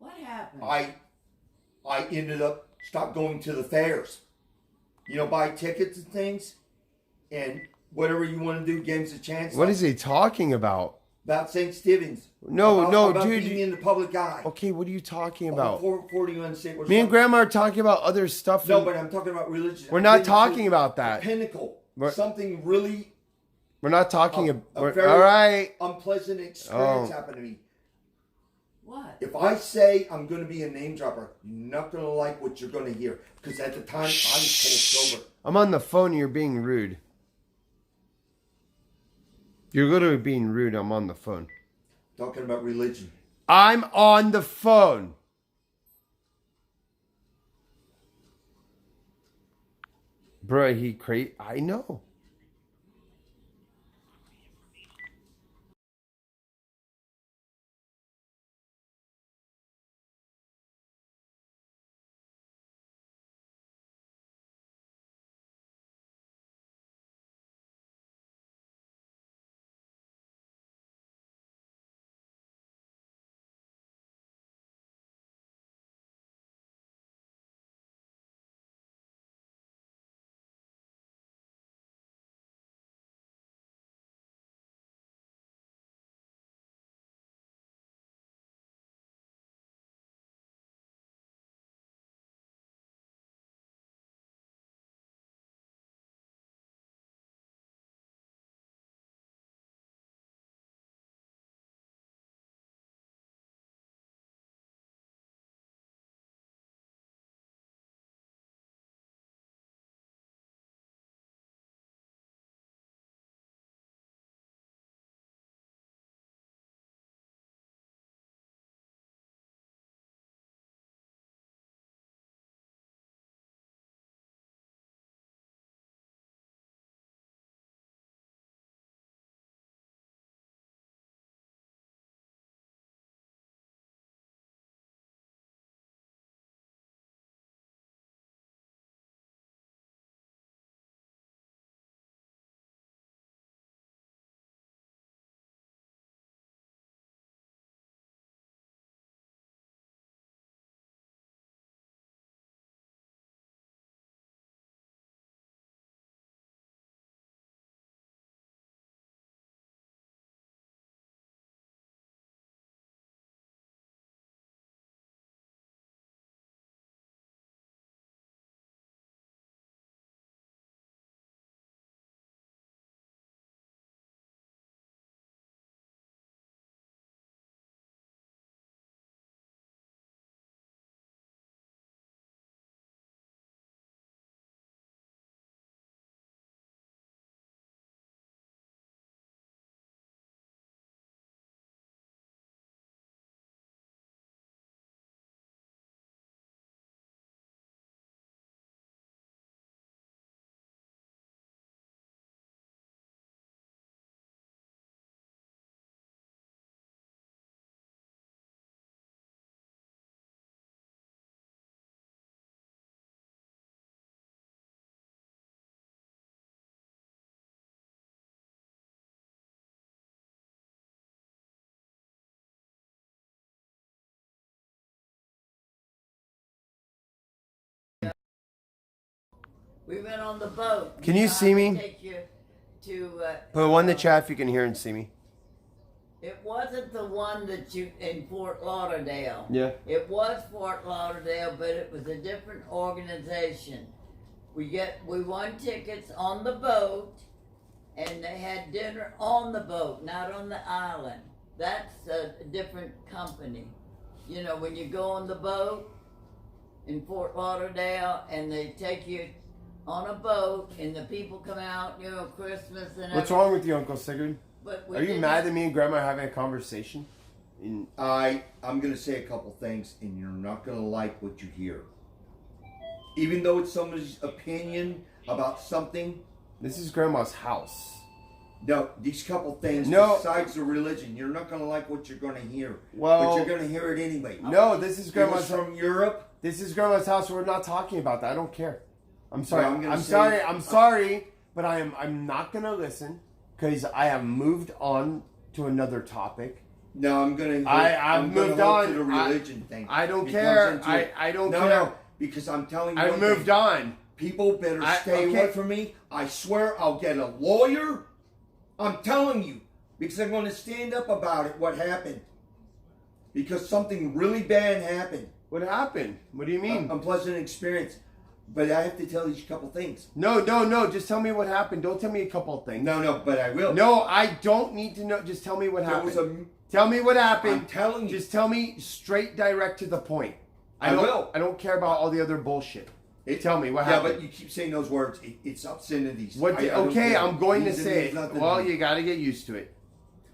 What happened? I ended up stopped going to the fairs. You know, buy tickets and things, and whatever you want to do, games a chance. What is he talking about? About St. Stephen's. No, about dude. being in the public eye. Okay, what are you talking about? 41 St. Me and Grandma are talking about other stuff. No, but I'm talking about religion. We're not talking about that. Pinnacle. Something really. We're not talking about. A very all right. unpleasant experience happened to me. What? If I say I'm going to be a name dropper, you're not going to like what you're going to hear. Because at the time, I was cold sober. I'm on the phone and you're being rude. You're literally being rude. I'm on the phone. Talking about religion. I'm on the phone. Bro, he crazy. I know. We went on the boat. Can you see me? Take you to, Put one in the chat if you can hear and see me. it wasn't the one that you in Fort Lauderdale. Yeah. It was Fort Lauderdale, but it was a different organization. We won tickets on the boat, and they had dinner on the boat, not on the island. That's a different company. You know, when you go on the boat in Fort Lauderdale, and they take you on a boat, and the people come out, you know, Christmas and everything. What's wrong with you, Uncle Sigurd? But Are you mad that me and Grandma are having a conversation? I'm going to say a couple things, and you're not going to like what you hear. Even though it's somebody's opinion about something. This is Grandma's house. No, these couple things No. besides the religion, you're not going to like what you're going to hear. Well, but you're going to hear it anyway. No, this is It was Grandma's from Europe. This is Grandma's house. We're not talking about that. I don't care. I'm sorry. Well, I'm sorry, but I'm not gonna listen because I have moved on to another topic, No, I'm gonna. I've moved on. To the religion thing. I don't It care. comes into it. I don't No, care. no, because I'm telling you. I've one moved thing. on. People better stay okay. away from me. I swear I'll get a lawyer. I'm telling you, because I'm going to stand up about it. What happened? Because something really bad happened. What happened? What do you mean? Unpleasant experience. But I have to tell you a couple things. No. Just tell me what happened. Don't tell me a couple of things. No, but I will. No, I don't need to know. Just tell me what There happened. was Tell me what happened. I'm telling you. Just tell me straight, direct to the point. I will. I don't care about all the other bullshit. Tell me what happened. Yeah, but you keep saying those words. It's obscenities. What? I don't Okay, care. I'm going to These say means it. nothing Well, to me. you got to get used to it.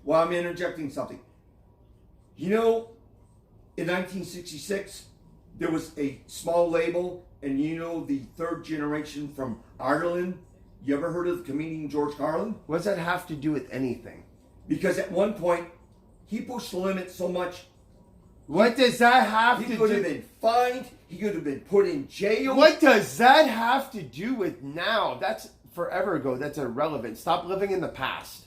Well, I'm interjecting something. You know, in 1966, there was a small label, and you know the third generation from Ireland. You ever heard of the comedian George Carlin? What does that have to do with anything? Because at one point, he pushed the limit so much, What does that have he to could have do? been fined. He could have been put in jail. What does that have to do with now? That's forever ago. That's irrelevant. Stop living in the past.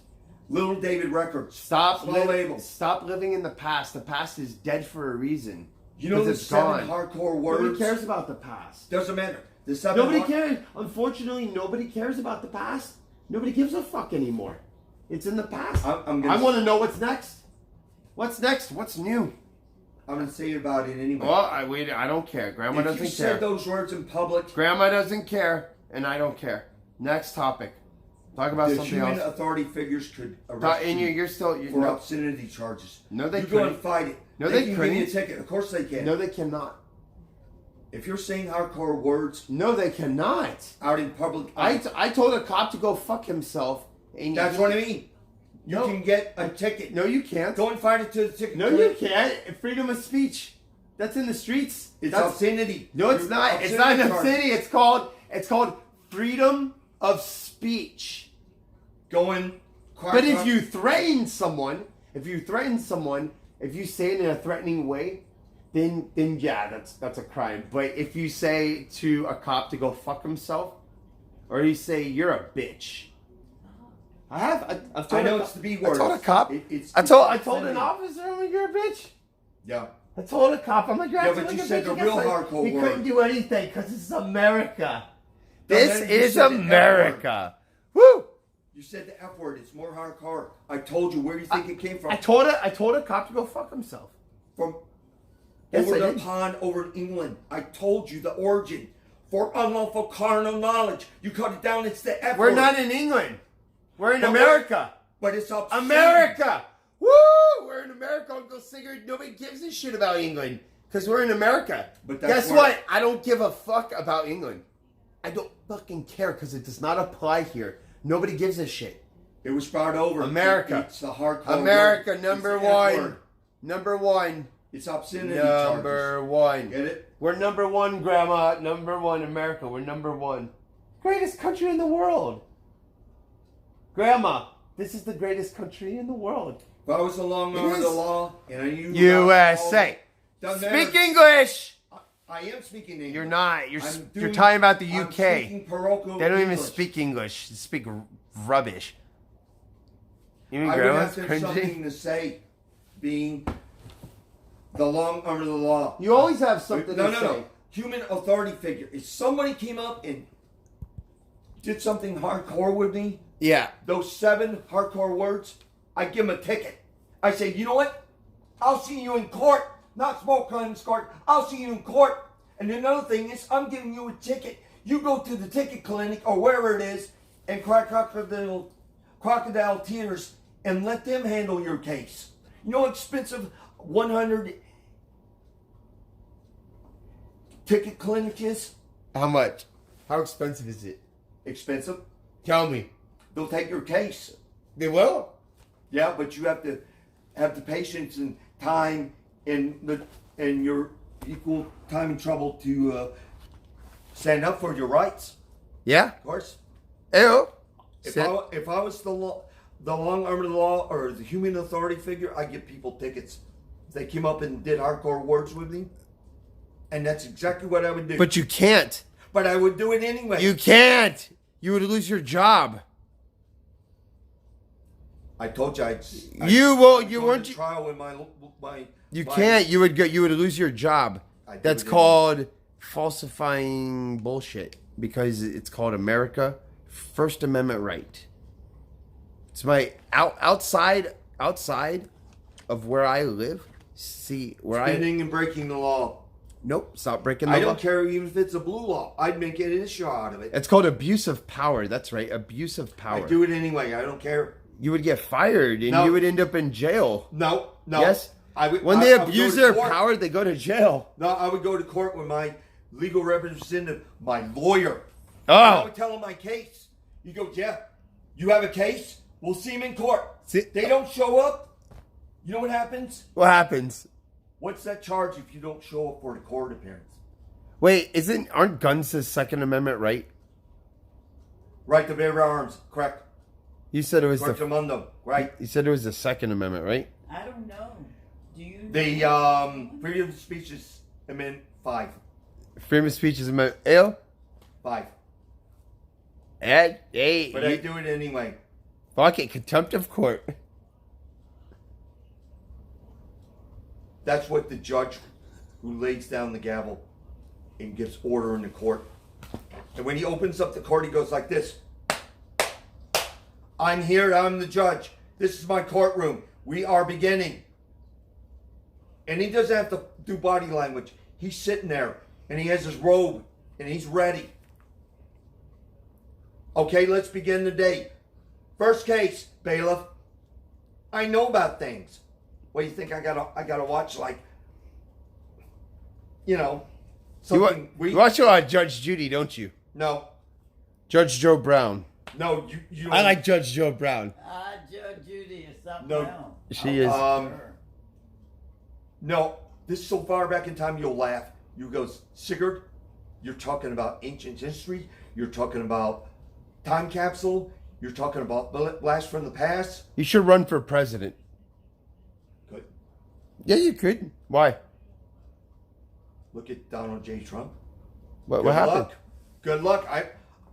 Little David Records. Stop Small label. Stop living in the past. The past is dead for a reason. You know 'Cause the it's 7 gone. hardcore words? Nobody cares about the past. Doesn't matter. The 7 Nobody hard- cares. Unfortunately, nobody cares about the past. Nobody gives a fuck anymore. It's in the past. I'm I want to know what's next. What's next? What's new? I'm going to say about it anyway. Well, I don't care. Grandma if doesn't you care. said those words in public, Grandma doesn't care, and I don't care. Next topic. Talk about the something human else. authority figures could arrest And you you're still. for No, obscenity charges. No, they You go and couldn't. fight it. No, they they can give you a couldn't. ticket. Of course they can. no, they cannot. If you're saying hardcore words No, they cannot. out in public, I told a cop to go fuck himself. And that's what I mean. You No. can get a ticket. No, you can't. Go and fight it to the ticket. No, you can't. Freedom of speech. That's in the streets. It's That's, obscenity. no, it's You're not. It's not an charges. obscenity. It's called freedom of speech. Going. But if you threaten someone, if you say it in a threatening way, then yeah, that's a crime. But if you say to a cop to go fuck himself, or you say you're a bitch, I've told I know a it's the B I word. told a cop. It's I told an obscenity. officer, I'm like, you're a bitch. Yeah. I told a cop, I'm like, you're Yeah, acting but you like a said bitch. the I guess real like, hardcore he word. couldn't do anything because this is America. No, This then you is said the F America. Woo! You said the F word. It's more hardcore. I told you. Where do you think it came from? I told a cop to go fuck himself. From Yes, over I the did. pond, over in England. I told you the origin. For unlawful carnal knowledge. You cut it down, it's the F We're word. not in England. We're in But America. But it's obscene. America. Woo! We're in America, Uncle Sigurd. Nobody gives a shit about England because we're in America. But that's guess where- what? I don't give a fuck about England. I don't fucking care because it does not apply here. Nobody gives a shit. It was brought over. America. It's the hardcore America, word. number It's the F one. word. Number one. It's obscenity Number charges. one. Get it? We're number one, Grandma. Number one, America. We're number one. Greatest country in the world. Grandma, this is the greatest country in the world. If I was the long arm It of the is. law, and I knew USA. Doesn't matter. Speak English. I am speaking English. You're not. You're I'm you're doing- talking about the I'm UK. speaking parochial They don't even English. speak English. They speak rubbish. You mean I would Grandma's have to have cringy? something to say, being the long arm of the law. You always have something No, to no, say. no. Human authority figure. If somebody came up and did something hardcore with me, Yeah. those 7 hardcore words, I give them a ticket. I say, you know what? I'll see you in court. Not smoke in court. I'll see you in court. And another thing is, I'm giving you a ticket. You go to the ticket clinic or wherever it is and cry crocodile tears and let them handle your case. You know how expensive 100 ticket clinic is? How much? How expensive is it? Expensive. Tell me. They'll take your case. They will. Yeah, but you have to have the patience and time and your equal time and trouble to stand up for your rights. Yeah. Of course. Ew. If I was the long arm of the law or the human authority figure, I'd give people tickets. If they came up and did hardcore words with me, and that's exactly what I would do. But you can't. But I would do it anyway. You can't. You would lose your job. I told you You go weren't. to trial with my You can't. You would lose your job. That's called falsifying bullshit because it's called America First Amendment right. It's my outside of where I live. See where Spending and breaking the law. Nope, stop breaking the law. I don't care even if it's a blue law. I'd make an issue out of it. It's called abuse of power. That's right, abuse of power. I do it anyway. I don't care. You would get fired and you would end up in jail. No. Yes. When they abuse their power, they go to jail. No, I would go to court with my legal representative, my lawyer. Oh. I would tell him my case. You go, yeah, you have a case? We'll see him in court. They don't show up. You know what happens? What happens? What's that charge if you don't show up for a court appearance? Wait, aren't guns the Second Amendment right? Right to bear arms, correct. You said it was Correctamundo, right? You said it was the Second Amendment, right? I don't know. Do you? The freedom of speech is Amendment 5. Freedom of speech is Amendment 5. Ed, hey, But I do it anyway. Fuck it, contempt of court. That's what the judge who lays down the gavel and gives order in the court. And when he opens up the court, he goes like this. I'm here, I'm the judge. This is my courtroom. We are beginning. And he doesn't have to do body language. He's sitting there and he has his robe and he's ready. Okay, let's begin the day. First case, bailiff. I know about things. What do you think I gotta watch, like, you know, something you watch a lot of Judge Judy, don't you? No. Judge Joe Brown. No, you don't. I like Judge Joe Brown. Judge Judy is something No. else. She is. No, this is so far back in time you'll laugh. You go, Sigurd, you're talking about ancient history. You're talking about time capsule. You're talking about blast from the past. You should run for president. Good. Yeah, you could. Why? Look at Donald J. Trump. What happened? Luck. Good luck.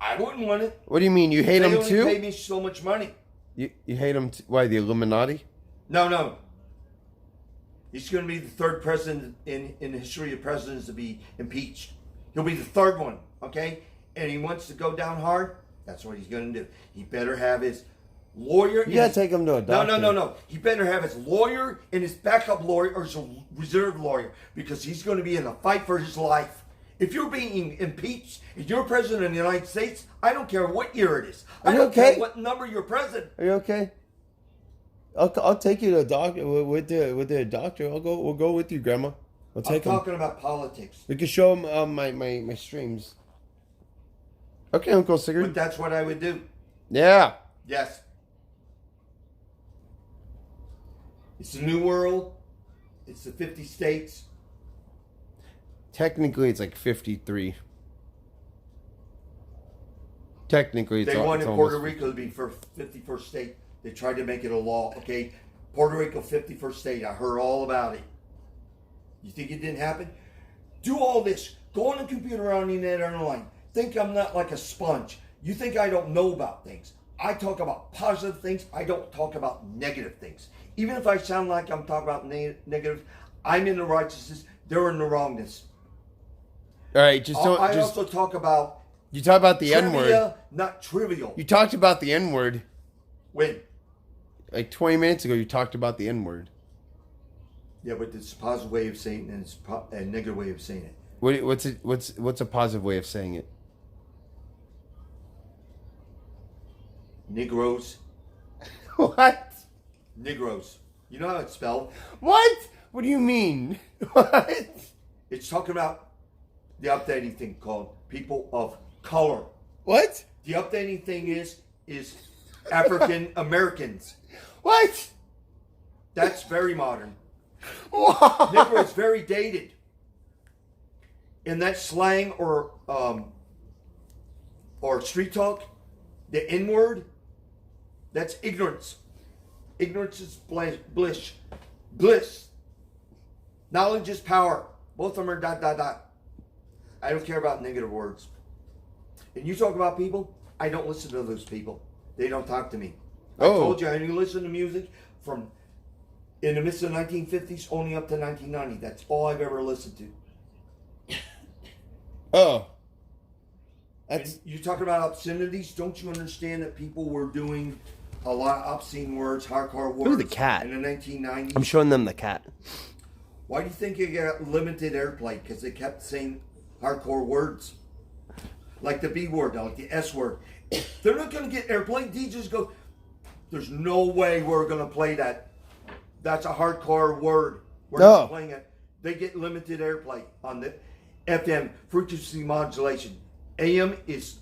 I wouldn't want it. What do you mean? You hate him too? They pay me so much money. You hate him? Why, the Illuminati? No. He's going to be the third president in the history of presidents to be impeached. He'll be the third one, okay? And he wants to go down hard. That's what he's going to do. He better have his lawyer. You got to take him to a doctor. No. He better have his lawyer and his backup lawyer or his reserve lawyer because he's going to be in a fight for his life. If you're being impeached and you're president of the United States, I don't care what year it is. I don't care what number you're president. Are you okay? I'll take you to a doctor with the doctor. We'll go with you, Grandma. I'll take him. I'm talking about politics. We can show him my streams. Okay, Uncle Sigurd. But that's what I would do. Yeah. Yes. It's the new world. It's the 50 states. Technically, it's like 53. Technically, it's they wanted Puerto almost... Rico to be for 51st state. They tried to make it a law. Okay, Puerto Rico 51st state. I heard all about it. You think it didn't happen? Do all this. Go on the computer on the internet online. Think I'm not like a sponge. You think I don't know about things. I talk about positive things. I don't talk about negative things. Even if I sound like I'm talking about negative, I'm in the righteousness. They're in the wrongness. All right, just don't. I also talk about. You talk about the trivia, N-word. Not trivial. You talked about the N-word. When? Like 20 minutes ago, you talked about the N-word. Yeah, but it's a positive way of saying it and it's a negative way of saying it. What's a positive way of saying it? Negroes. What? Negroes. You know how it's spelled? What? What do you mean? What? It's talking about the updating thing called people of color. What? The updating thing is African Americans. What? That's very modern. What? Negro is very dated. In that slang or street talk, the N-word, that's ignorance. Ignorance is bliss. Knowledge is power. Both of them are ... I don't care about negative words. And you talk about people, I don't listen to those people. They don't talk to me. I told you I only listen to music from in the midst of the 1950s only up to 1990. That's all I've ever listened to. Oh. And you talk about obscenities. Don't you understand that people were doing a lot of obscene words, hardcore words the cat. in the 1990s? I'm showing them the cat. Why do you think it got limited airplay? Because they kept saying hardcore words. Like the B word, like the S word. They're not going to get airplay. DJs go, there's no way we're going to play that. That's a hardcore word. We're not playing it. They get limited airplay on the FM, frequency modulation. AM is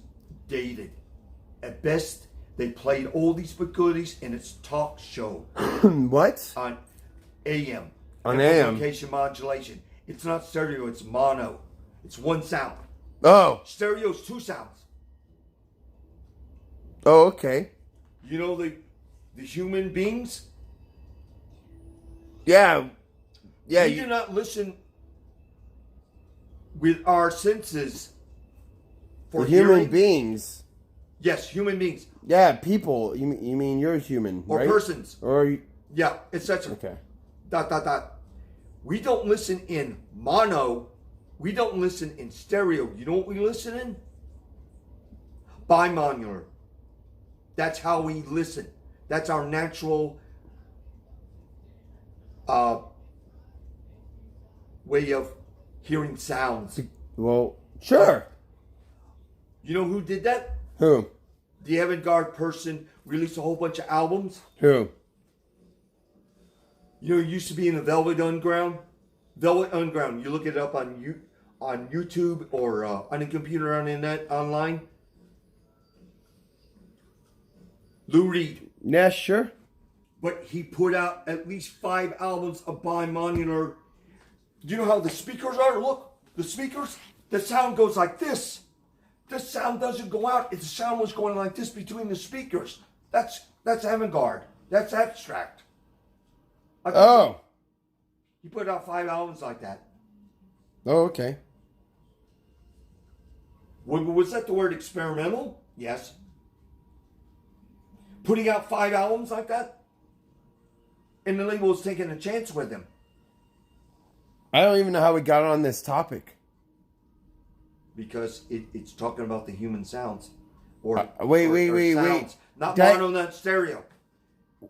dated. At best, they played oldies but goodies in its talk show. What? On AM. On AM. Amplification modulation. It's not stereo, it's mono. It's one sound. Oh. Stereo's two sounds. Oh, okay. You know the human beings? Yeah. Yeah. We do not listen with our senses for human hearing. beings. Yes, human beings. Yeah, people. You mean you're human, Or right? persons. Or Yeah, etc. okay. ... We don't listen in mono. We don't listen in stereo. You know what we listen in? Bimodular. That's how we listen. That's our natural way of hearing sounds. Well, sure. You know who did that? Who? The avant-garde person released a whole bunch of albums. Who? You know, it used to be in the Velvet Underground. Velvet Underground. You look it up on YouTube or on a computer on the internet online. Lou Reed. Yeah, sure. But he put out at least 5 albums of bimodular. You know how the speakers are? Look, the speakers. The sound goes like this. The sound doesn't go out. The sound was going like this between the speakers. That's avant-garde. That's abstract. Oh. He put out 5 albums like that. Oh, okay. Was that the word experimental? Yes. Putting out 5 albums like that? And the label was taking a chance with him. I don't even know how we got on this topic. Because it's talking about the human sounds. Or wait. Sounds. Not mono, not stereo.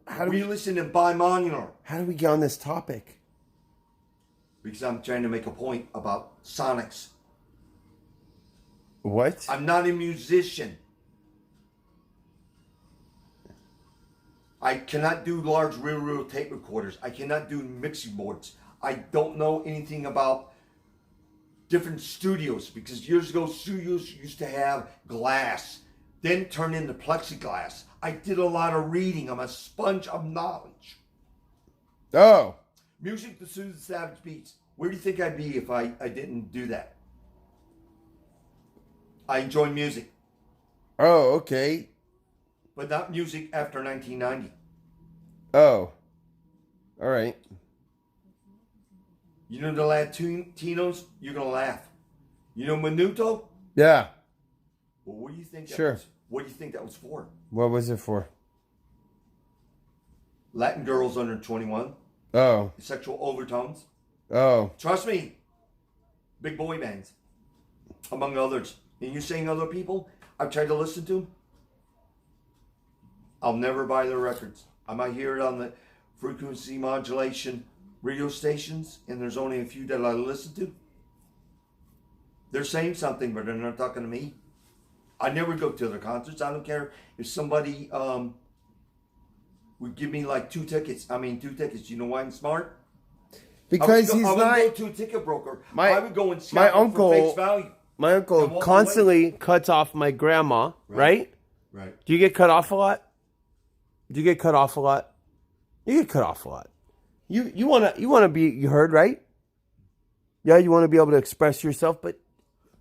How do we listen in bimodular? How do we get on this topic? Because I'm trying to make a point about sonics. What? I'm not a musician. I cannot do large real tape recorders. I cannot do mixing boards. I don't know anything about different studios, because years ago studios used to have glass, then turn into plexiglass. I did a lot of reading. I'm a sponge of knowledge. Oh. Music to soothe the savage beats. Where do you think I'd be if I didn't do that? I enjoy music. Oh, okay. But not music after 1990. Oh. All right. You know the Latinos? You're going to laugh. You know Menudo? Yeah. Well, what do you think that Sure. was? What do you think that was for? What was it for? Latin girls under 21. Oh. Sexual overtones. Oh. Trust me. Big boy bands. Among others. And you're saying other people I've tried to listen to? I'll never buy their records. I might hear it on the frequency modulation radio stations, and there's only a few that I listen to. They're saying something, but they're not talking to me. I never go to their concerts. I don't care if somebody would give me like 2 tickets. Two tickets. You know why I'm smart? Because I would go to a ticket broker. I would go and my scout for face uncle, value. My uncle constantly cuts off my grandma, right? Right. Do you get cut off a lot? Do you get cut off a lot? You get cut off a lot. You wanna be heard, right? Yeah, you want to be able to express yourself, but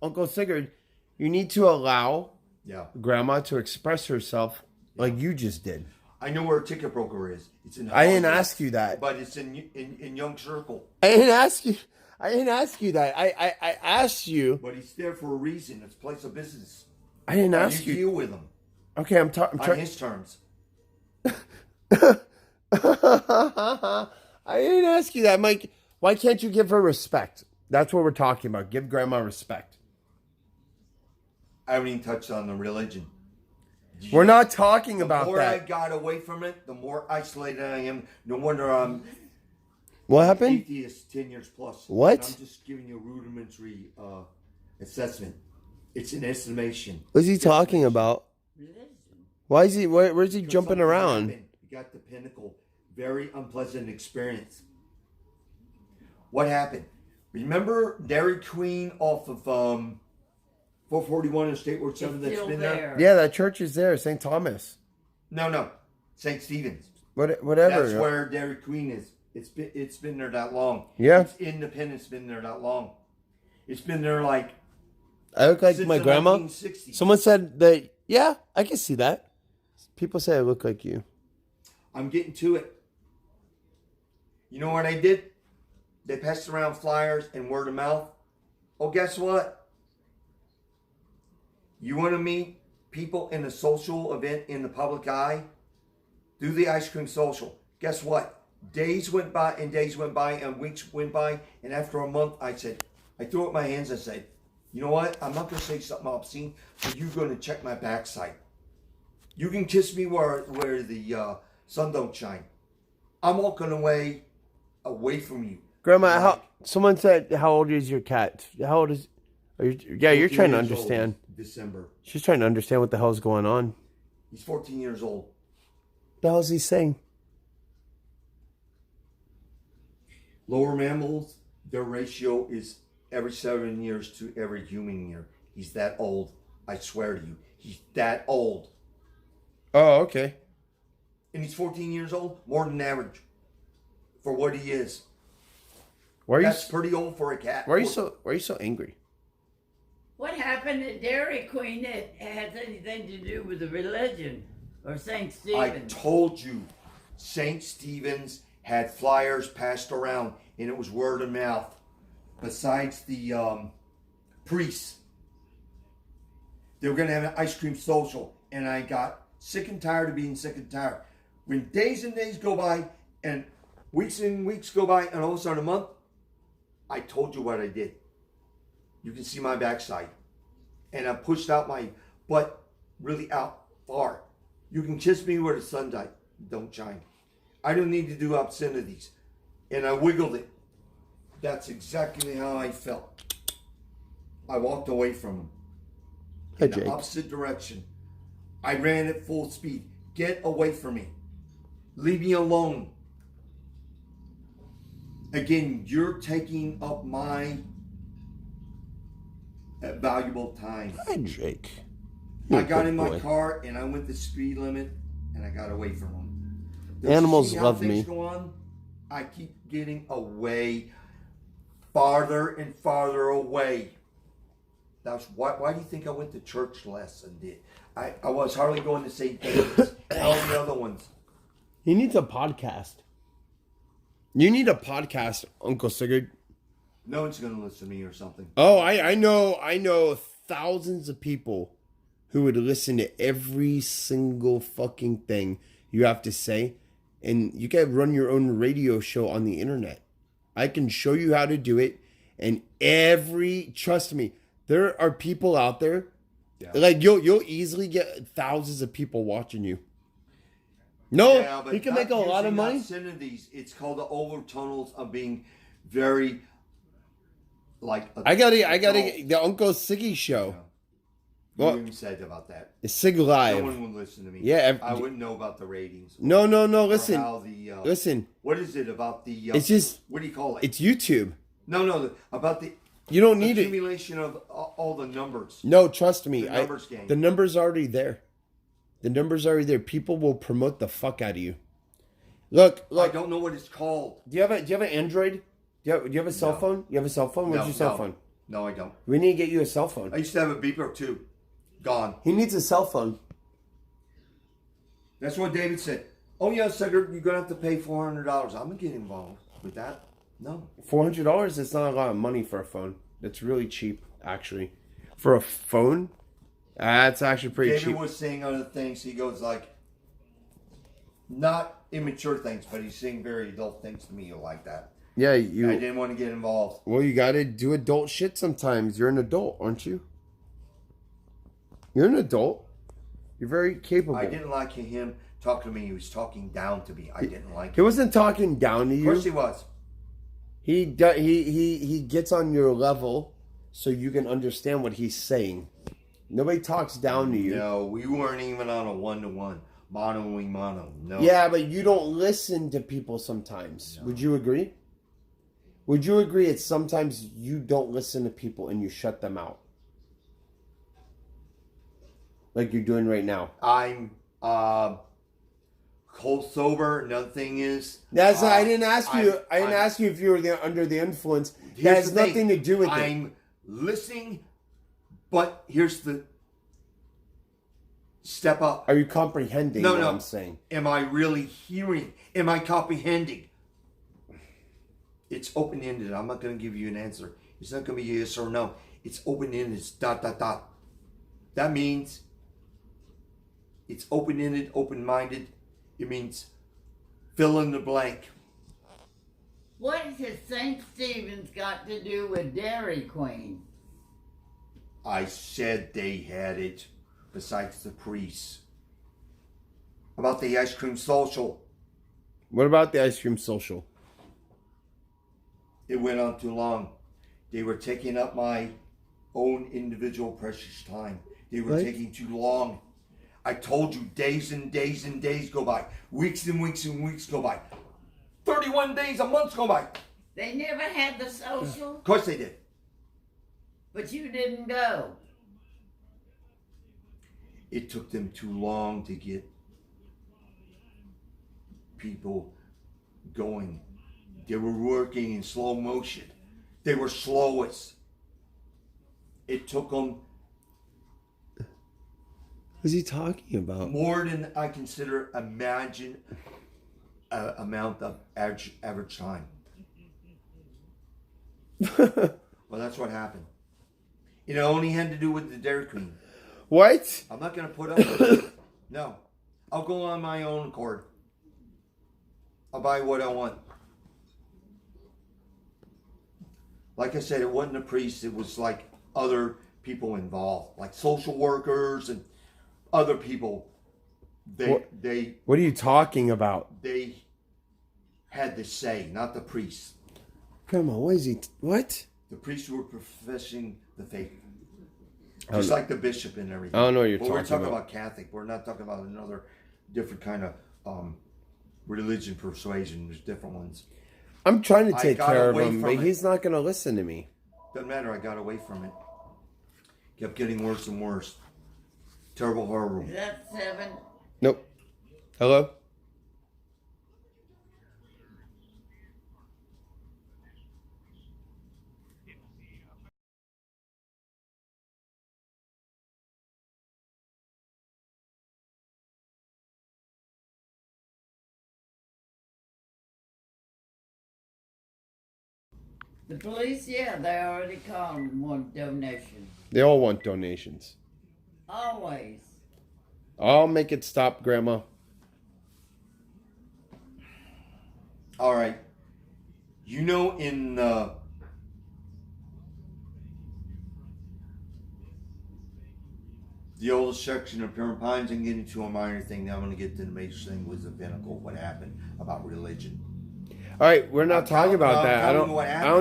Uncle Sigurd, you need to allow grandma to express herself like you just did. I know where a ticket broker is. It's in. I didn't ask you that. But it's in Young Circle. I didn't ask you that. I asked you. But he's there for a reason. It's a place of business. I didn't ask you. You deal with him. Okay, I'm trying on his terms. I didn't ask you that, Mike. Why can't you give her respect? That's what we're talking about. Give grandma respect. I haven't even touched on the religion. We're not talking about The more I that. got away from it, the more isolated I am. No wonder I'm What happened? atheist 10 years plus. What? And I'm just giving you a rudimentary assessment. It's an estimation. What's he talking about? Religion. Why is he? Where's he Because jumping something around? happened. You got the pinnacle. Very unpleasant experience. What happened? Remember Dairy Queen off of 441 and State Road 7 It's that's still been there? Yeah, that church is there, St. Thomas. No. St. Stephen's. Whatever. That's where Dairy Queen is. It's been there that long. Yeah. It's independent. It's been there that long. It's been there like I look like since my the grandma. 1960s. Someone said that. Yeah, I can see that. People say I look like you. I'm getting to it. You know what I did? They passed around flyers and word of mouth. Oh, guess what? You want to meet people in a social event in the public eye? Do the ice cream social. Guess what? Days went by and days went by and weeks went by. And after a month, I threw up my hands and said, you know what? I'm not going to say something obscene, but you're going to check my backside. You can kiss me where the sun don't shine. I'm walking away from you. Grandma, someone said, how old is your cat? How old is... you're trying to understand. December. She's trying to understand what the hell's going on. He's 14 years old. What the hell's he saying? Lower mammals, their ratio is every 7 years to every human year. He's that old. I swear to you. He's that old. Oh, okay. And he's 14 years old, more than average for what he is. That's pretty old for a cat. Why are you so angry? What happened at Dairy Queen that has anything to do with the religion or St. I Stephen's? told you, St. Stephen's had flyers passed around, and it was word of mouth. Besides the priests, they were going to have an ice cream social, and I got sick and tired of being sick and tired. When days and days go by, and weeks go by, and all of a sudden a month, I told you what I did. You can see my backside. And I pushed out my butt really out far. You can kiss me where the sun don't shine. I don't need to do obscenities. And I wiggled it. That's exactly how I felt. I walked away from him. In the opposite direction. I ran at full speed. Get away from me. Leave me alone. Again, you're taking up my valuable time. Hi, Jake. I got in my car and I went the speed limit and I got away from them. Animals See how love things me. Go on? I keep getting away, farther and farther away. That's why do you think I went to church less and did? I was hardly going to St. David's and all the other ones. He needs a podcast. You need a podcast, Uncle Sigurd. No one's going to listen to me or something. Oh, I know thousands of people who would listen to every single fucking thing you have to say. And you can run your own radio show on the internet. I can show you how to do it. And trust me, there are people out there. Yeah. Like you'll easily get thousands of people watching you. No, Yeah, but you can not make a lot of using money. obscenities. It's called the overtones of being very like. I gotta get the Uncle Siggy show. You Well, even said about that. It's Sig No Live. one would listen to me. Yeah, I wouldn't know about the ratings. No. Or Listen, how the, listen. What is it about the? It's just. What do you call it? It's YouTube. No. About the You don't need it. accumulation of all the numbers. No, trust me. The numbers game. The numbers are already there. The numbers are already there. People will promote the fuck out of you. Look. I don't know what it's called. Do you have an Android? Do you have a cell phone? You have a cell phone? Where's your cell phone? No, I don't. We need to get you a cell phone. I used to have a beeper too. Gone. He needs a cell phone. That's what David said. Oh yeah, Sigurd, you're gonna have to pay $400. I'm gonna get involved with that. No. $400 is not a lot of money for a phone. That's really cheap, actually. For a phone, that's actually pretty cheap. David was saying other things. He goes like, Not immature things, but he's saying very adult things to me like that. Yeah, I didn't want to get involved. Well, you got to do adult shit sometimes. You're an adult, aren't you? You're an adult. You're very capable. I didn't like him talking to me. He was talking down to me. I didn't like He him. wasn't talking down to you. Of course he was. He gets on your level so you can understand what he's saying. Nobody talks down to you. No, we weren't even on a one-to-one. Mono. No. Yeah, but you don't listen to people sometimes. No. Would you agree? Would you agree it's sometimes you don't listen to people and you shut them out? Like you're doing right now. I'm cold sober. Another thing is... I didn't ask you. I didn't ask you if you were under the influence. That has nothing to do with it. I'm listening, but here's the... Step up. Are you comprehending what I'm saying? Am I really hearing? Am I comprehending? It's open-ended. I'm not going to give you an answer. It's not going to be yes or no. It's open-ended. It's ... That means it's open-ended, open-minded. It means fill in the blank. What has St. Stephen's got to do with Dairy Queen? I said they had it. Besides the priests. About the ice cream social. What about the ice cream social? It went on too long. They were taking up my own individual precious time. They were taking too long. I told you days and days and days go by. Weeks and weeks and weeks go by. 31 days, a month go by. They never had the social? Of course they did. But you didn't go. It took them too long to get people going. They were working in slow motion. They were slowest. It took them... What's he talking about? More than I consider amount of average time. Well, that's what happened. It only had to do with the Dairy Queen. What? I'm not going to put up with it. No. I'll go on my own accord. I'll buy what I want. Like I said, it wasn't a priest. It was like other people involved. Like social workers and other people. What are you talking about? They had the say, not the priests. Come on, what is he... What? The priests were professing the faith. Just like the bishop and everything. I don't know what you're We're talking about. about Catholic. We're not talking about another different kind of religion persuasion. There's different ones. I'm trying to take care of him, but it. he's not going to listen to me. Doesn't matter. I got away from it. Kept getting worse and worse. Terrible, horrible. Is that 7? Nope. Hello? The police, yeah, they already called and want donations. They all want donations. Always. I'll make it stop, Grandma. All right. You know, in the oldest section of Pure Pines, and getting to a minor thing. Now I'm going to get to the major thing. Was the pinnacle of what happened about religion. All right, we're not talking about that. I don't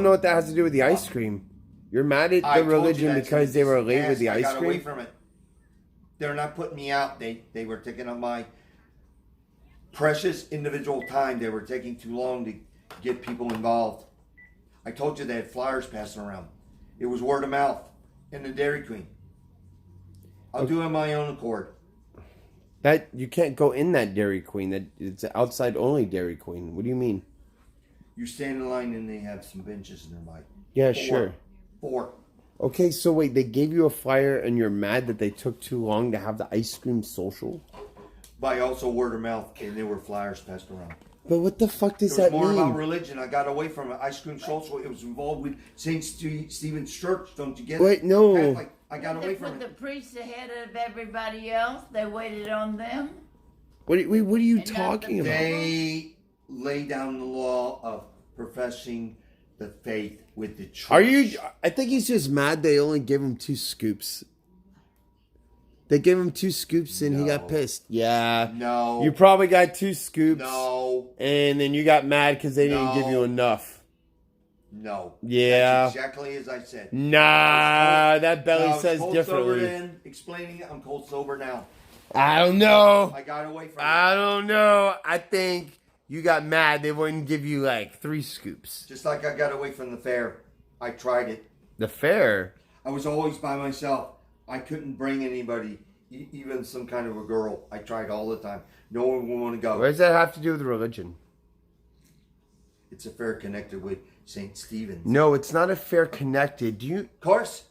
know what that has to do with the ice cream. You're mad at the religion because they were late with the ice I got away cream? from it. They're not putting me out. They were taking up my precious individual time. They were taking too long to get people involved. I told you they had flyers passing around. It was word of mouth in the Dairy Queen. I'll do it on my own accord. That you can't go in that Dairy Queen. That it's outside only Dairy Queen. What do you mean? You stand in line and they have some benches in their bike. Yeah, sure. 4. Okay, so wait, they gave you a flyer and you're mad that they took too long to have the ice cream social? By also word of mouth, and there were flyers passed around. But what the fuck does It was that more mean? about religion. I got away from it. Ice cream social. It was involved with St. Stephen's Church. Don't you get Wait, it? no. Catholic. I got They away put from the it. priests ahead of everybody else. They waited on them. What are you And not talking the- about? They lay down the law of professing the faith with the church. Are you? I think he's just mad they only gave him 2 scoops. They gave him 2 scoops and he got No. pissed. Yeah. No. You probably got 2 scoops. No. And then you got mad because they didn't give you No. enough. No. Yeah. That's exactly as I said. Nah, that belly I was says cold sober differently. then, explaining it. I'm cold sober now. I don't know. I got away from it. I don't know. I think you got mad. They wouldn't give you like 3 scoops. Just like I got away from the fair. I tried it. The fair. I was always by myself. I couldn't bring anybody, even some kind of a girl. I tried all the time. No one would want to go. What does that have to do with religion? It's a fair connected with St. Stephen's. No, it's not a fair connected. Do you? Of course,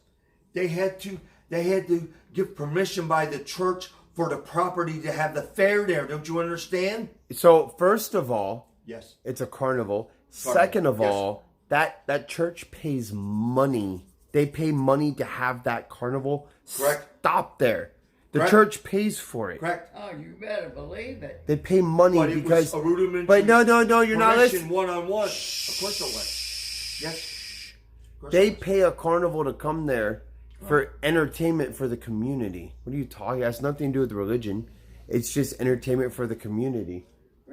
they had to give permission by the church for the property to have the fair there. Don't you understand? So first of all, Yes. it's a carnival. Carnival, Second of yes. all, that church pays money. They pay money to have that carnival. Correct. Stop there. The Correct. church pays for it. Correct. Oh, you better believe it. They pay money But it because. was a rudimentary. But no, you're not permission listening. one-on-one. Of course it was. Yes. Of course They it was. pay a carnival to come there for entertainment for the community. What are you talking? It has nothing to do with religion. It's just entertainment for the community.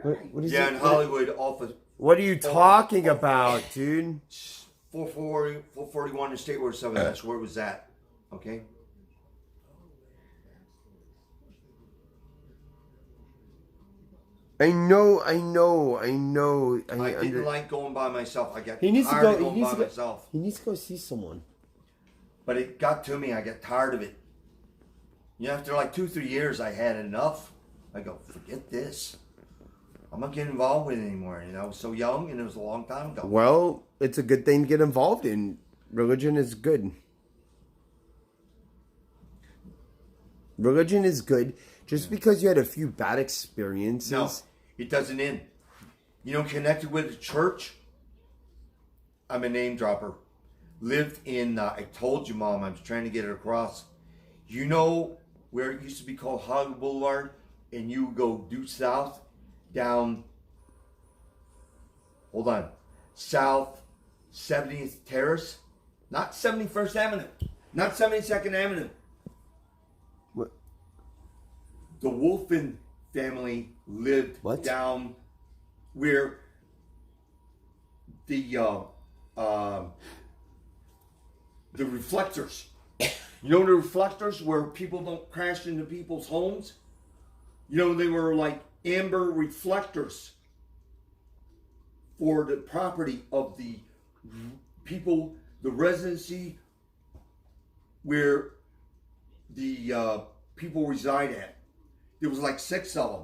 What is Yeah, it? in Hollywood, off of What are you talking about, dude? 440, 441 and State Road 7. That's where it was at. Okay. I know. I didn't like going by myself. I got He needs to tired go. of going by myself. He needs to go see someone. But it got to me. I got tired of it. You know, after like 2-3 years, I had enough. I go, forget this. I'm not getting involved with it anymore. You know, I was so young, and it was a long time ago. Well, it's a good thing to get involved in. Religion is good. Religion is good. Just because you had a few bad experiences. No, it doesn't end. You know, connected with the church. I'm a name dropper. Lived in, I told you, Mom, I was trying to get it across. You know where it used to be called Hollywood Boulevard? And you go due south down, hold on, South 70th Terrace? Not 71st Avenue. Not 72nd Avenue. What? The Wolfen family lived What? down where the reflectors. You know the reflectors where people don't crash into people's homes? You know, they were like amber reflectors for the property of the people, the residency where the people reside at. There was like 6 of them.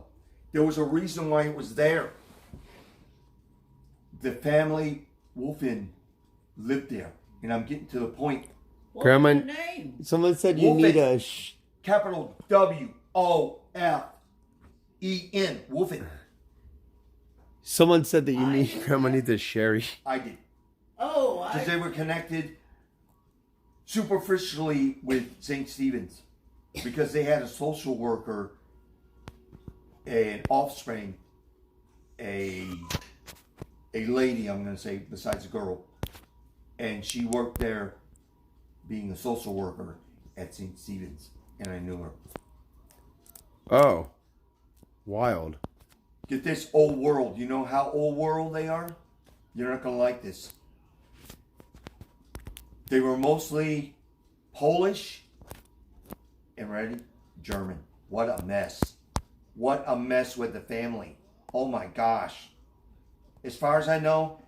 There was a reason why it was there. The family Wolfen lived there. And I'm getting to the point. What's Grandma- your name? Someone said you Wolfen. need a. Capital W-O-F-E-N. Wolfen. Someone said that you need. Grandma needs a sherry. I did. Oh, Because they were connected superficially with St. Stephen's. Because they had a social worker, an offspring, a lady, I'm going to say, besides a girl. And she worked there being a social worker at St. Stephen's. And I knew her. Oh. Wild. Get this, old world. You know how old world they are? You're not going to like this. They were mostly Polish and ready? German. What a mess. What a mess with the family. Oh my gosh. As far as I know,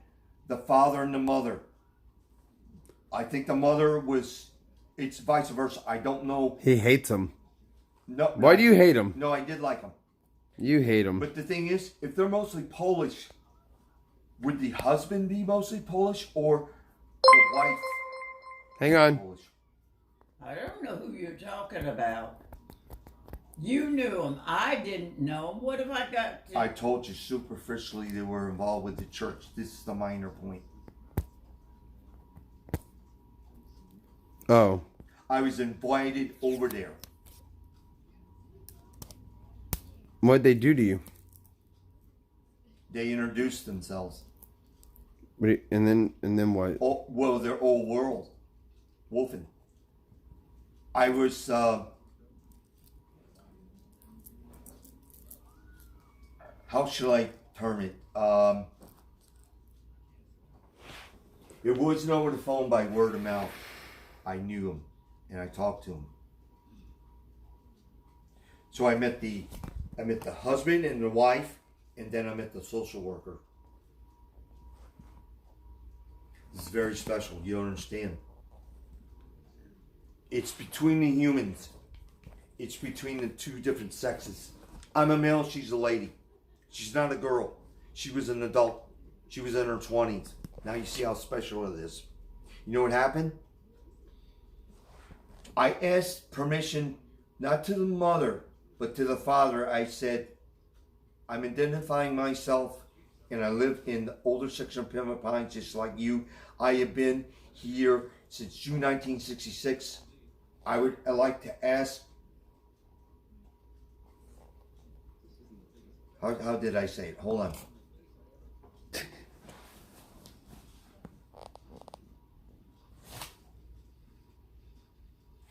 the father and the mother. I think the mother was, it's vice versa. I don't know. He hates him. No. Why do you hate him? No, I did like him. You hate him. But the thing is, if they're mostly Polish, would the husband be mostly Polish or the wife Hang on. Polish? I don't know who you're talking about. You knew him. I didn't know him. What have I got to... I told you superficially they were involved with the church. This is the minor point. Oh. I was invited over there. What'd they do to you? They introduced themselves. And then what? Oh, well, their old world. Wolfen. I was, how should I term it? It wasn't over the phone by word of mouth. I knew him and I talked to him. So I met the husband and the wife, and then I met the social worker. This is very special. You don't understand. It's between the humans. It's between the two different sexes. I'm a male, she's a lady. She's not a girl. She was an adult. She was in her 20s. Now you see how special it is. You know what happened? I asked permission, not to the mother, but to the father. I said, I'm identifying myself, and I live in the older section of Pima Pines just like you. I have been here since June 1966. I would like to ask, how did I say it? Hold on.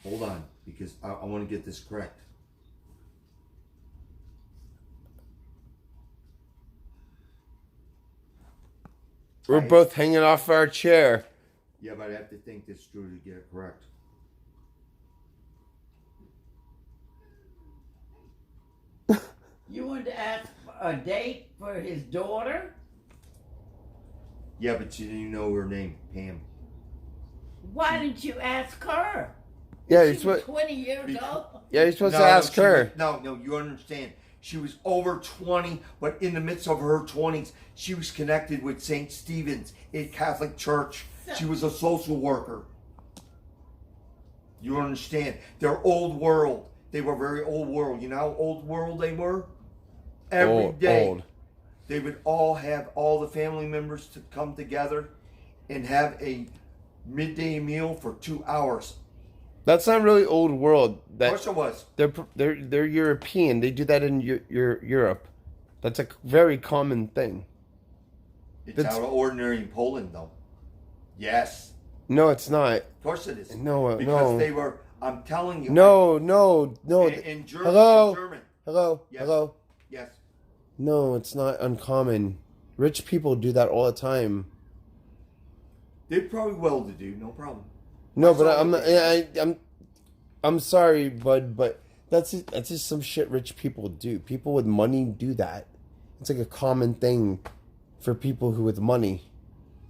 Hold on, because I want to get this correct. We're both hanging off our chair. Yeah, but I have to think this through to get it correct. You wanted to ask a date for his daughter? Yeah, but you didn't know her name, Pam. Why didn't you ask her? Yeah, She was 20 years old. Yeah, you're supposed to ask her. No, you understand. She was over 20, but in the midst of her 20s, she was connected with St. Stephen's, a Catholic church. She was a social worker. You understand? Their old world. They were very old world. You know how old world they were? Every day, they would all have all the family members to come together and have a midday meal for 2 hours. That's not really old world. Of course it was. They're European. They do that in Europe. That's a very common thing. It's out of ordinary in Poland, though. Yes. No, it's not. Of course it is. No, because they were. I'm telling you. No. In German. Hello. In German. Hello. Yes. Hello. Yes. No, it's not uncommon. Rich people do that all the time. They're probably well-to-do. No problem. No, but I'm sorry, bud, but that's just some shit rich people do. People with money do that. It's like a common thing for people who with money.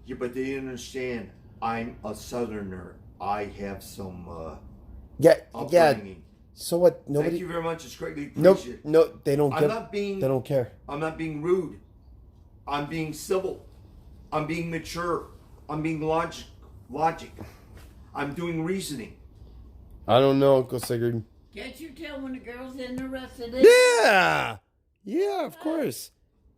Yeah, but they understand. I'm a Southerner. I have some yeah. upbringing. So what? Nobody. Thank you very much. It's greatly appreciated. No, they don't. They don't care. I'm not being rude. I'm being civil. I'm being mature. I'm being logic. I'm doing reasoning. I don't know, Uncle Sigurd. Can't you tell when the girl's interested in? Yeah, of course.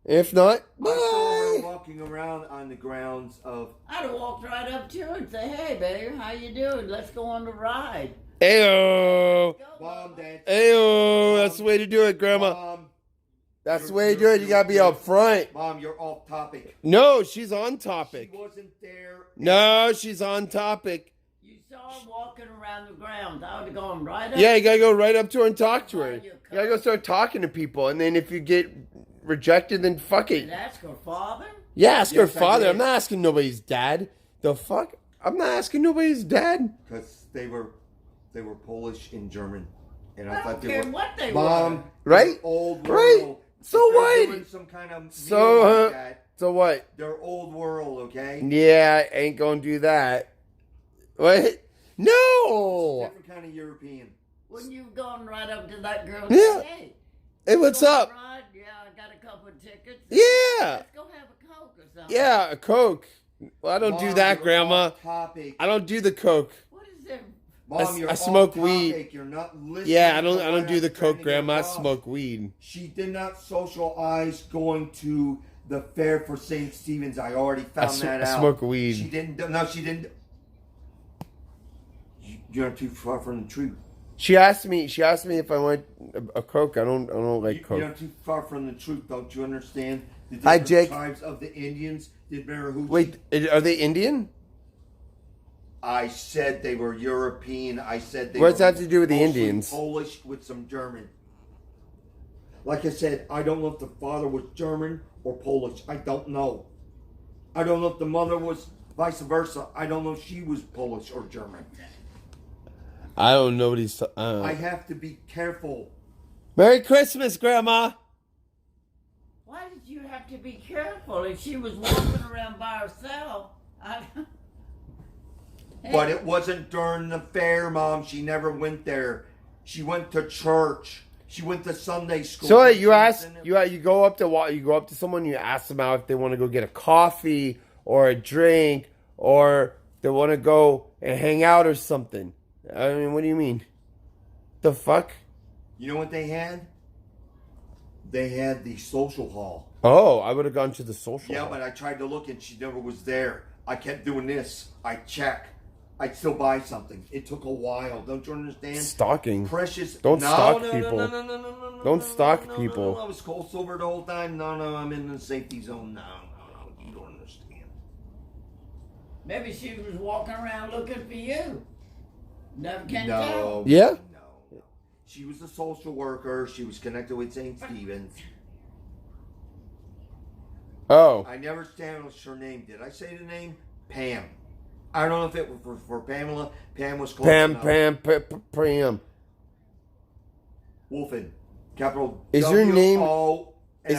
If not, bye. I saw her walking around on the grounds of. I'd have walked right up to her and say, "Hey, baby, how you doing? Let's go on the ride." Ayo. Mom, Dad. Ayo. That's the way to do it, Grandma. Mom, That's the way to do it. You gotta be up front. Mom, you're off topic. No, she's on topic. She wasn't there. No, she's on topic. You saw her walking around the grounds. I would have gone right up. Yeah, you gotta go right up to her and talk to her. You gotta go start talking to people, and then if you get rejected, then fuck it. And ask her father? Yeah, ask her Yes, I father. did. I'm not asking nobody's dad. The fuck? I'm not asking nobody's dad. Because they were Polish and German, and I I thought don't they care were. what they Mom, were. Right? Old Right? world. So If they're what? doing some kind of So, meal like that, So what? they're old world, okay? Yeah, I ain't gonna do that. What? No! Different kind of European. Wouldn't you have gone right up to that girl and Yeah. say, "Hey, Hey, what's go on up? a ride? Yeah, I got a couple of tickets. Yeah! Let's go have a Coke or something." Yeah, a Coke. Well, I don't do Mom, that, you're Grandma. off topic. I don't do the Coke. What is there? Mom, you're I smoke off weed. topic. You're not listening. Yeah, I to don't what do the I'm trying Coke, to Grandma. I get across. smoke weed. She did not socialize going to the fair for St. Stephen's. I already found that I out. smoke weed. She didn't. No, she didn't. You're not too far from the truth. She asked me if I want a Coke. I don't like Coke. You're not too far from the truth, don't you understand? The Hi, different Jake. tribes of the Indians did Marahoochee. Wait, are they Indian? I said they were European. I said they What's were that to do with the mostly Indians? Polish with some German. Like I said, I don't know if the father was German or Polish. I don't know. I don't know if the mother was vice versa. I don't know if she was Polish or German. I don't know what he's. I have to be careful. Merry Christmas, Grandma. Why did you have to be careful if she was walking around by herself? But it wasn't during the fair, Mom. She never went there. She went to church. She went to Sunday school. So you ask you go up to someone, you ask them out if they want to go get a coffee or a drink or they want to go and hang out or something. I mean, what do you mean? The fuck? You know what they had? They had the social hall. Oh, I would have gone to the social Yeah, hall. but I tried to look and she never was there. I kept doing this. I check. I'd still buy something. It took a while. Don't you understand? Stalking. Precious. Don't stalk no, people. No, Don't stalk no, people. No, I was cold sober the whole time. No, I'm in the safety zone. No, you don't understand. Maybe she was walking around looking for you. Never can No. tell. Yeah? No. She was a social worker. She was connected with St. Stephen's. Oh. I never established her name. Did I say the name? Pam. I don't know if it was for Pamela. Pam was close enough. Pam. Wolfen. Capital Is your name W-O-L-F-E-N.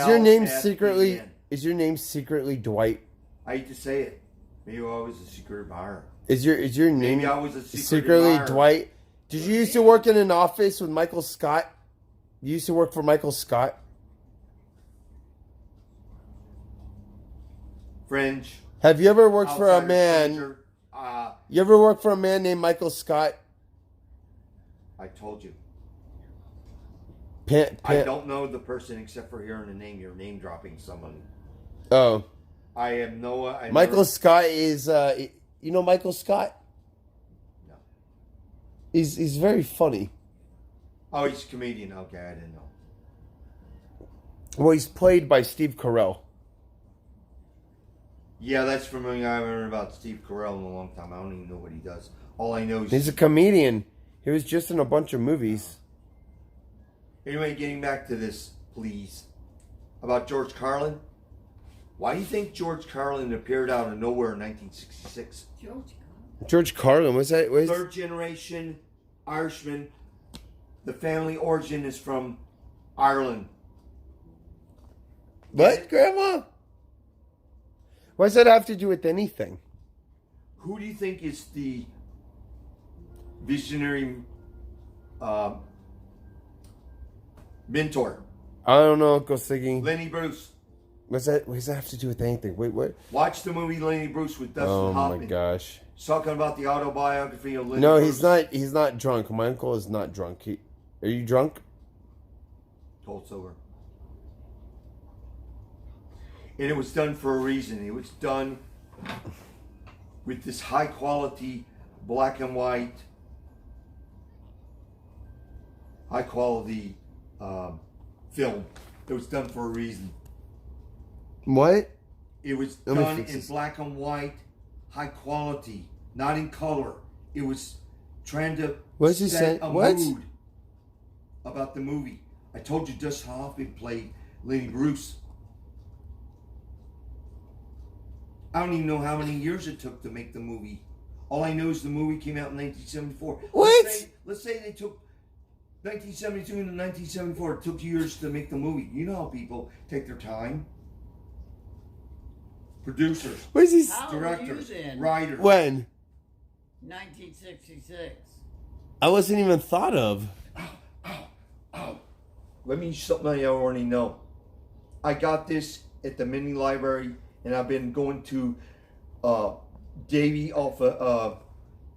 Is your name secretly Dwight? I hate to say it. Maybe I was a secret admirer. Is your name Maybe I was a secretly admirer. Dwight? Did you used to work in an office with Michael Scott? You used to work for Michael Scott? Fringe. Have you ever worked for a outsider, man? stranger. You ever worked for a man named Michael Scott? I told you. Pam, I don't know the person except for hearing the name. You're name dropping someone. Oh, I have no. Michael Scott is. You know Michael Scott? No. He's very funny. Oh, he's a comedian. Okay, I didn't know. Well, he's played by Steve Carell. Yeah, that's familiar. I haven't heard about Steve Carell in a long time. I don't even know what he does. All I know is He's a comedian. He was just in a bunch of movies. Anyway, getting back to this, please, about George Carlin. Why do you think George Carlin appeared out of nowhere in 1966? George Carlin, was that? Third generation Irishman. The family origin is from Ireland. What, Grandma? What does that have to do with anything? Who do you think is the visionary mentor? I don't know, Uncle Siggy. Lenny Bruce. What does that have to do with anything? Wait, what? Watch the movie Lenny Bruce with Dustin Oh Hoffman. my gosh. He's talking about the autobiography of Lenny No, Bruce. he's not drunk. My uncle is not drunk. Are you drunk? Cold sober. And it was done for a reason. It was done with this high quality black and white, high quality film. It was done for a reason. What? It was Let me done fix in this. black and white, high quality, not in color. It was trying to What is he set saying? a What? mood about the movie. I told you Dustin Hoffman played Lenny Bruce. I don't even know how many years it took to make the movie. All I know is the movie came out in 1974. What? Let's say they took 1972 to 1974. It took years to make the movie. You know how people take their time. Producers, What is he? How old were you directors, then? writers. When? 1966. I wasn't even thought of. Oh, let me something I already know. I got this at the mini library, and I've been going to Davie off of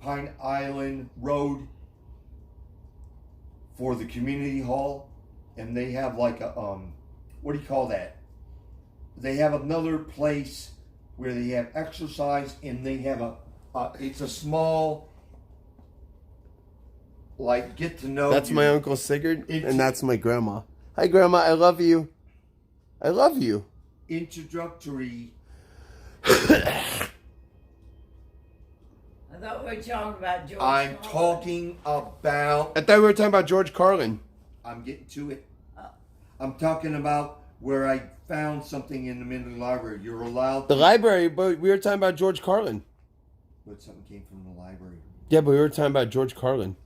Pine Island Road for the community hall, and they have like a what do you call that? They have another place where they have exercise, and they have it's a small like get to know. That's you. my Uncle Sigurd, and that's my grandma. Hi, Grandma. I love you. I love you. Introductory. I thought we were talking about George. I'm Carlin. talking about. I thought we were talking about George Carlin. I'm getting to it. I'm talking about where I found something in the Midland Library. You're allowed. The library, but we were talking about George Carlin. But something came from the library. Yeah, but we were talking about George Carlin.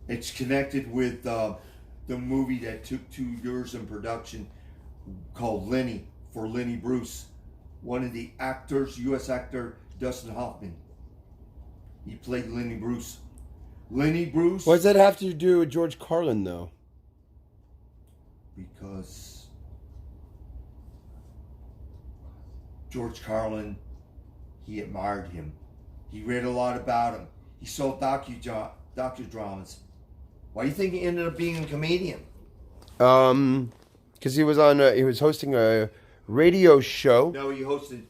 It's connected with the movie that took 2 years in production called Lenny, for Lenny Bruce. One of the actors, U.S. actor, Dustin Hoffman. He played Lenny Bruce. Lenny Bruce. What does that have to do with George Carlin, though? Because George Carlin, he admired him. He read a lot about him. He saw docudramas. Why do you think he ended up being a comedian? Because he was hosting a radio show. No, he hosted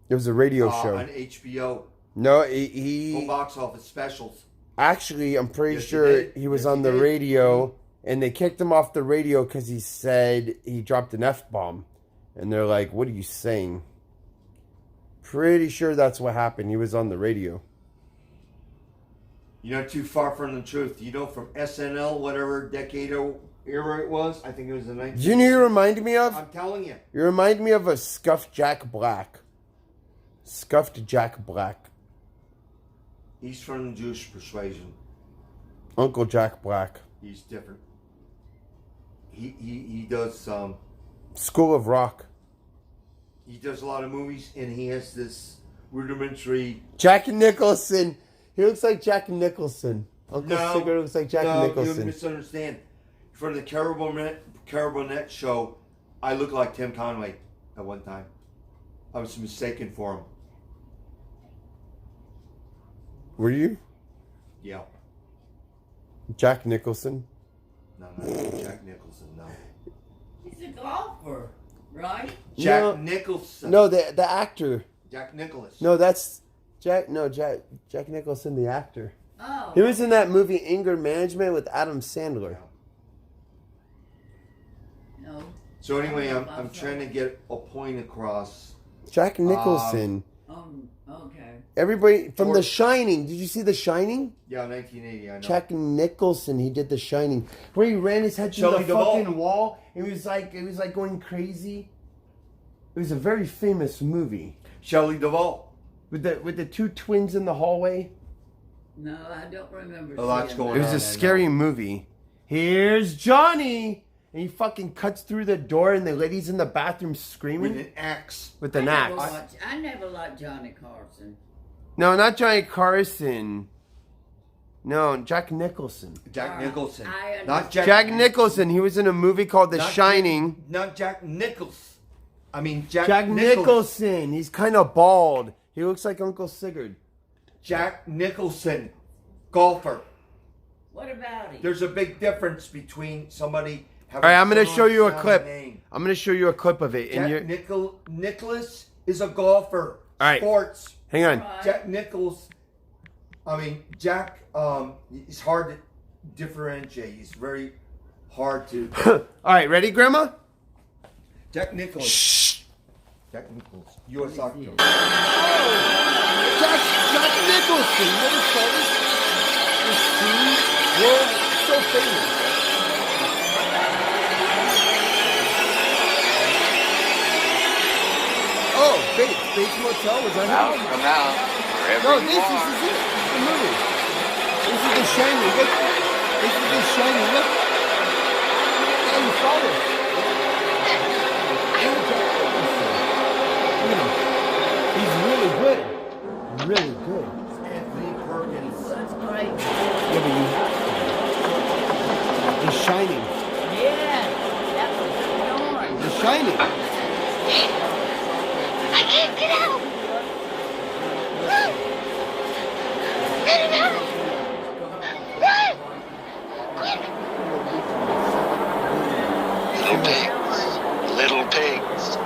It was a radio show on HBO. No, Home he box office specials. actually, I'm pretty Yes, he sure did. he was Yes, on he the did. radio, and they kicked him off the radio because he said he dropped an F-bomb. And they're like, what are you saying? Pretty sure that's what happened. He was on the radio. You're not too far from the truth. You know, from SNL, whatever decade or era it was, I think it was the 19th. Do you know who you remind me of? I'm telling you. You remind me of a scuffed Jack Black. Scuffed Jack Black. He's from the Jewish persuasion. Uncle Jack Black. He's different. He does School of Rock. he does a lot of movies, and he has this rudimentary. Jack Nicholson. He looks like Jack Nicholson. Uncle No, Sigurd looks like Jack no, you Nicholson. misunderstand. For the Caribou Net show, I looked like Tim Conway at one time. I was mistaken for him. Were you? Yeah. Jack Nicholson? No, not Jack Nicholson, no. He's a golfer, right? Jack Nicholson. No, the actor. Jack Nicholas. No, that's Jack Nicholson, the actor. Oh. He was in that movie Anger Management with Adam Sandler. No. So anyway, I'm trying to get a point across. Jack Nicholson. Okay. Everybody from The George- Shining. Did you see The Shining? Yeah, 1980, I know. Jack Nicholson, he did The Shining, where he ran his head through Shelley the Duvall. fucking wall. It was like going crazy. It was a very famous movie Shelley Duvall. with the 2 twins in the hallway. No, I don't remember. A lot's seeing going It that. was on. a I know. scary movie. Here's Johnny, and he fucking cuts through the door, and the lady's in the bathroom screaming With an axe. with an axe. I never liked Johnny Carson. No, not Johnny Carson. No, Jack Nicholson. Jack Nicholson. I Not Jack. Jack Nicholson. He was in a movie called The Not Shining. Not Jack Nichols. I mean Jack, Jack Nichols. Nicholson. He's kind of bald. He looks like Uncle Sigurd. Jack Nicholson. Golfer. What about him? There's a big difference between somebody having All right, I'm going to some show you a sound clip. name. I'm going to show you a clip of it. And Jack you're, Nicholas is a golfer. All right. Sports. hang on. Right. Jack Nichols. I mean, Jack. It's hard to differentiate. He's very hard to. All right, ready, Grandma? Jack Nichols. Shh. Jack Nichols. U.S. actor. Jack Nicholson. You never saw this scene? World so famous. Oh, Bates Motel, was that Out him? from out, wherever No, you this are. is it. The movie. This is The Shining. Look. This is The Shining. Look. Oh, you saw this. Look at him. He's really good. Really good. Anthony Perkins. That's great. Yeah, but you have to. The Shining. Yeah, that was the The Shining. I can't get out! Run! Get it out! Run! Quick! Little pigs,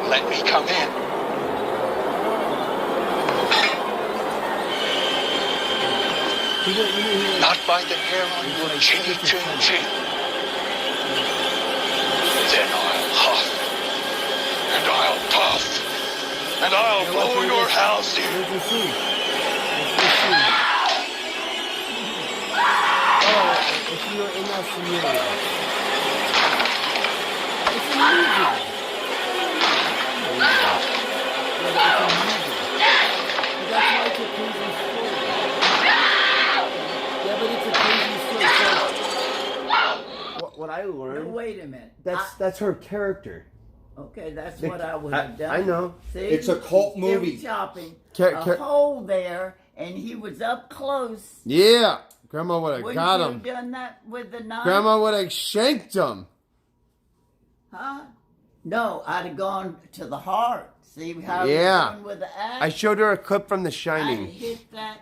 let me come in. not by the hair on your chinny chin chin. Then I'll huff, and I'll puff, and I'll blow your house in. Where's the scene? Oh, if you were in that scenario. It's a movie. Yeah, but it's a crazy story. So, what I No, learned, wait a minute. that's her character. Okay, that's what I would have done. I know. See, It's a cult still movie. Chopping Car- a car- hole there, and he was up close. Yeah, Grandma would have Wouldn't got you him. have done that with the knife? Grandma would have shanked him. Huh? No, I'd have gone to the heart. See how Yeah. he's doing with the axe? I showed her a clip from The I'd Shining. hit that.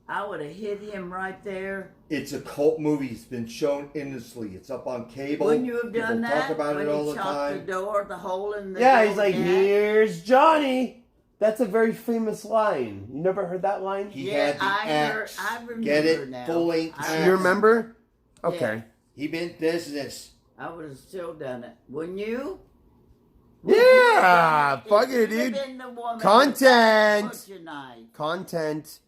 I would have hit him right there. It's a cult movie. It's been shown endlessly. It's up on cable. Wouldn't you have done People that? talk about when it all he the chopped time. the door, the hole in the Yeah, door he's like, in. here's Johnny. That's a very famous line. You never heard that line? He Yeah, had the axe. I remember Get it? now. Full length I axe. You remember? Okay. He meant business. I would have still done it. Wouldn't you? Yeah, fuck it, If you'd dude. been the woman Content. with the butcher knife. Content.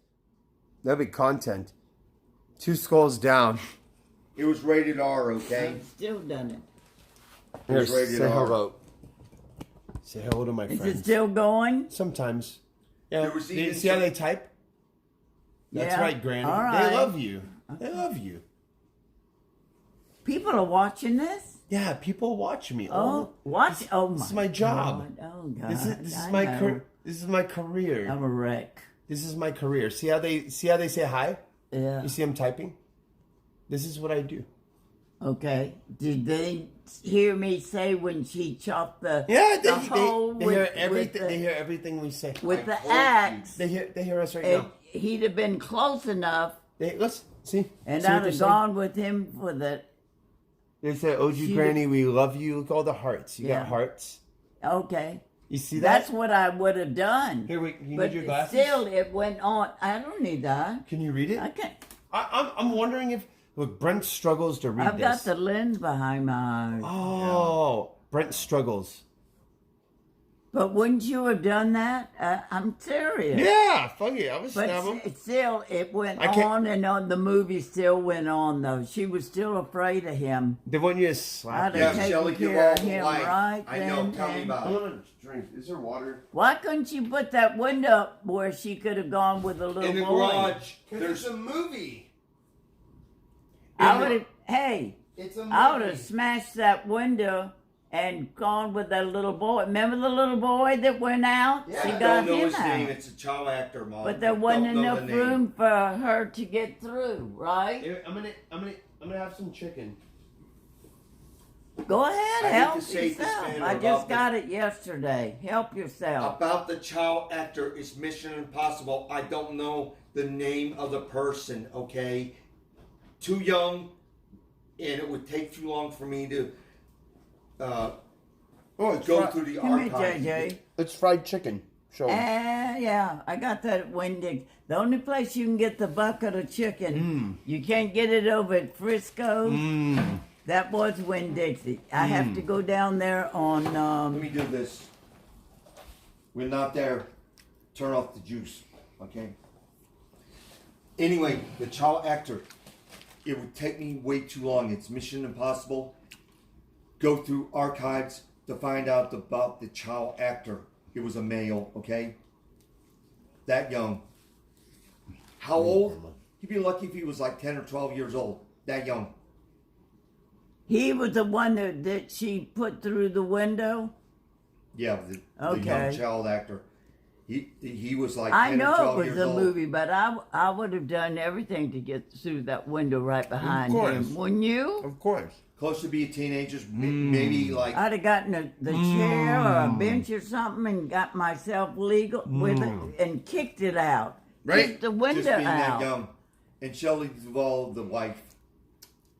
That'd be content. 2 skulls down. It was rated R, okay? I've still done it. It was rated say R. hello. Say hello to my Is friends. it still going? Sometimes. Yeah. There was even See how some- they type? That's Yeah. right, Granny. All They right. love you. They love you. People are watching this? Yeah, people watch me. Oh, watch. Oh, my This is my job. God. Oh, God. This is I my know. this is my career. I'm a wreck. This is my career. See how they say hi? Yeah. You see them typing? This is what I do. Okay. Did they hear me say when she chopped the Yeah, the hole they with, hear with everything. the, They hear everything we say. with I the told you. axe? They hear us right And now. he'd have been close enough, Let's see. and See what I'd they have say? gone with him for the. They say, "OG She- Granny, we love you." Look at all the hearts. You Yeah. got hearts. Okay. You see that? That's what I would have done. Here, wait. You But need your glasses. still, it went on. I don't need that. Can you read it? I can't. I'm wondering if look. Brent struggles to read I've this. got the lens behind my eyes. Oh, Brent struggles. But wouldn't you have done that? I'm serious. Yeah, fuck it. I was But stab him. still, it went I can't- on and on. The movie still went on, though. She was still afraid of him. They want you to slap. I'd him. have Yeah, taken Shelly, give care all of the him life. right I know. then. Tell me and- about I it. want to drink. Is there water? Why couldn't you put that window up where she could have gone with a little In the boy? garage. There's a movie. I would have. Hey, It's a movie. I would have smashed that window and gone with that little boy. Remember the little boy that went out? Yeah. She I got don't know him his name. out. It's a child actor, Mom. But there I wasn't don't know enough the name. room for her to get through, right? Here, I'm gonna have some chicken. Go ahead, I hate help to say this, yourself. man, I about just the- got it yesterday. Help yourself. About the child actor, it's Mission Impossible. I don't know the name of the person, okay? Too young, and it would take too long for me to Oh, it's go through the Come here, archives. JJ. It's fried chicken. Show 'em. Yeah, I got that at Wendy's. The only place you can get the bucket of chicken, you can't get it over at Frisco's. That was Winn-Dixie. I have to go down there on. Let me do this. We're not there. Turn off the juice, okay? Anyway, the child actor. It would take me way too long. It's Mission Impossible. Go through archives to find out about the child actor. It was a male, okay? That young. How old? He'd be lucky if he was like 10 or 12 years old. That young. He was the one that she put through the window. Yeah, the young Okay. child actor. He was like 10 I or know 12 it was years a old. movie, but I would have done everything to get through that window right behind course. him. Wouldn't you? Of course. Close to be teenagers, maybe like I'd have gotten the chair or a bench or something and got myself legal with it and kicked it out. Right. Just the window just being out. that young. And Shelley Duvall, the wife.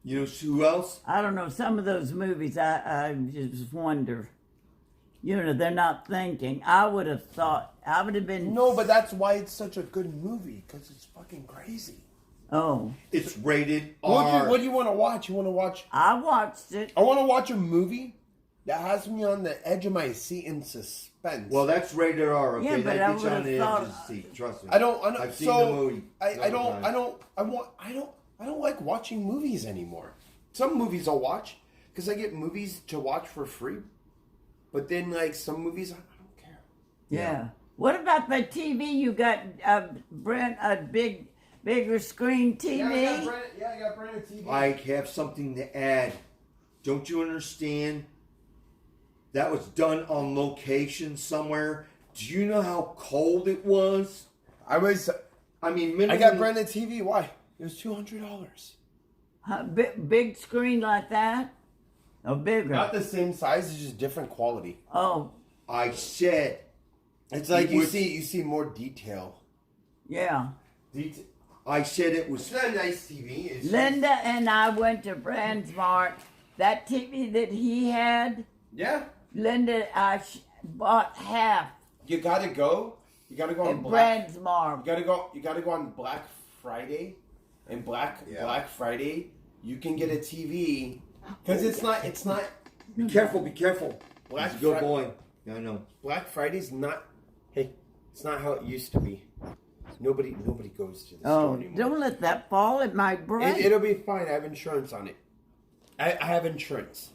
You know who else? I don't know. Some of those movies, I just wonder. You know, they're not thinking. I would have thought. I would have been. No, but that's why it's such a good movie, because it's fucking crazy. Oh, It's rated What R. do you want to watch? You want to watch? I watched it. I want to watch a movie that has me on the edge of my seat in suspense. Well, that's rated R. Okay, Yeah, but that I gets you on would've the edge thought- of the seat. Trust me. I don't. I've seen so the movie. I don't like watching movies anymore. Some movies I'll watch because I get movies to watch for free. But then, like some movies, I don't care. Yeah. What about the TV? You got Brent a bigger screen TV. I got Brandon TV. I have something to add. Don't you understand? That was done on location somewhere. Do you know how cold it was? I mean, got Brandon TV. Why? It was $200. Big screen like that, or bigger? Not the same size. It's just different quality. Oh, I said, It's like It you was- see more detail. yeah. I said it was. It's not a nice TV. It's Linda and I went to Brandsmart. That TV that he had, yeah. Linda, I bought half You gotta go. You gotta go on at Black. Brandsmart. You gotta go on Black Friday, and Black Friday you can get a TV because it's not Be careful, be careful. Black He's a good Fri- boy. Yeah, I know. Black Friday's not. Hey, it's not how it used to be. Nobody goes to the store Oh, anymore. don't let that fall. It might break. It'll be fine. I have insurance on it. I have insurance.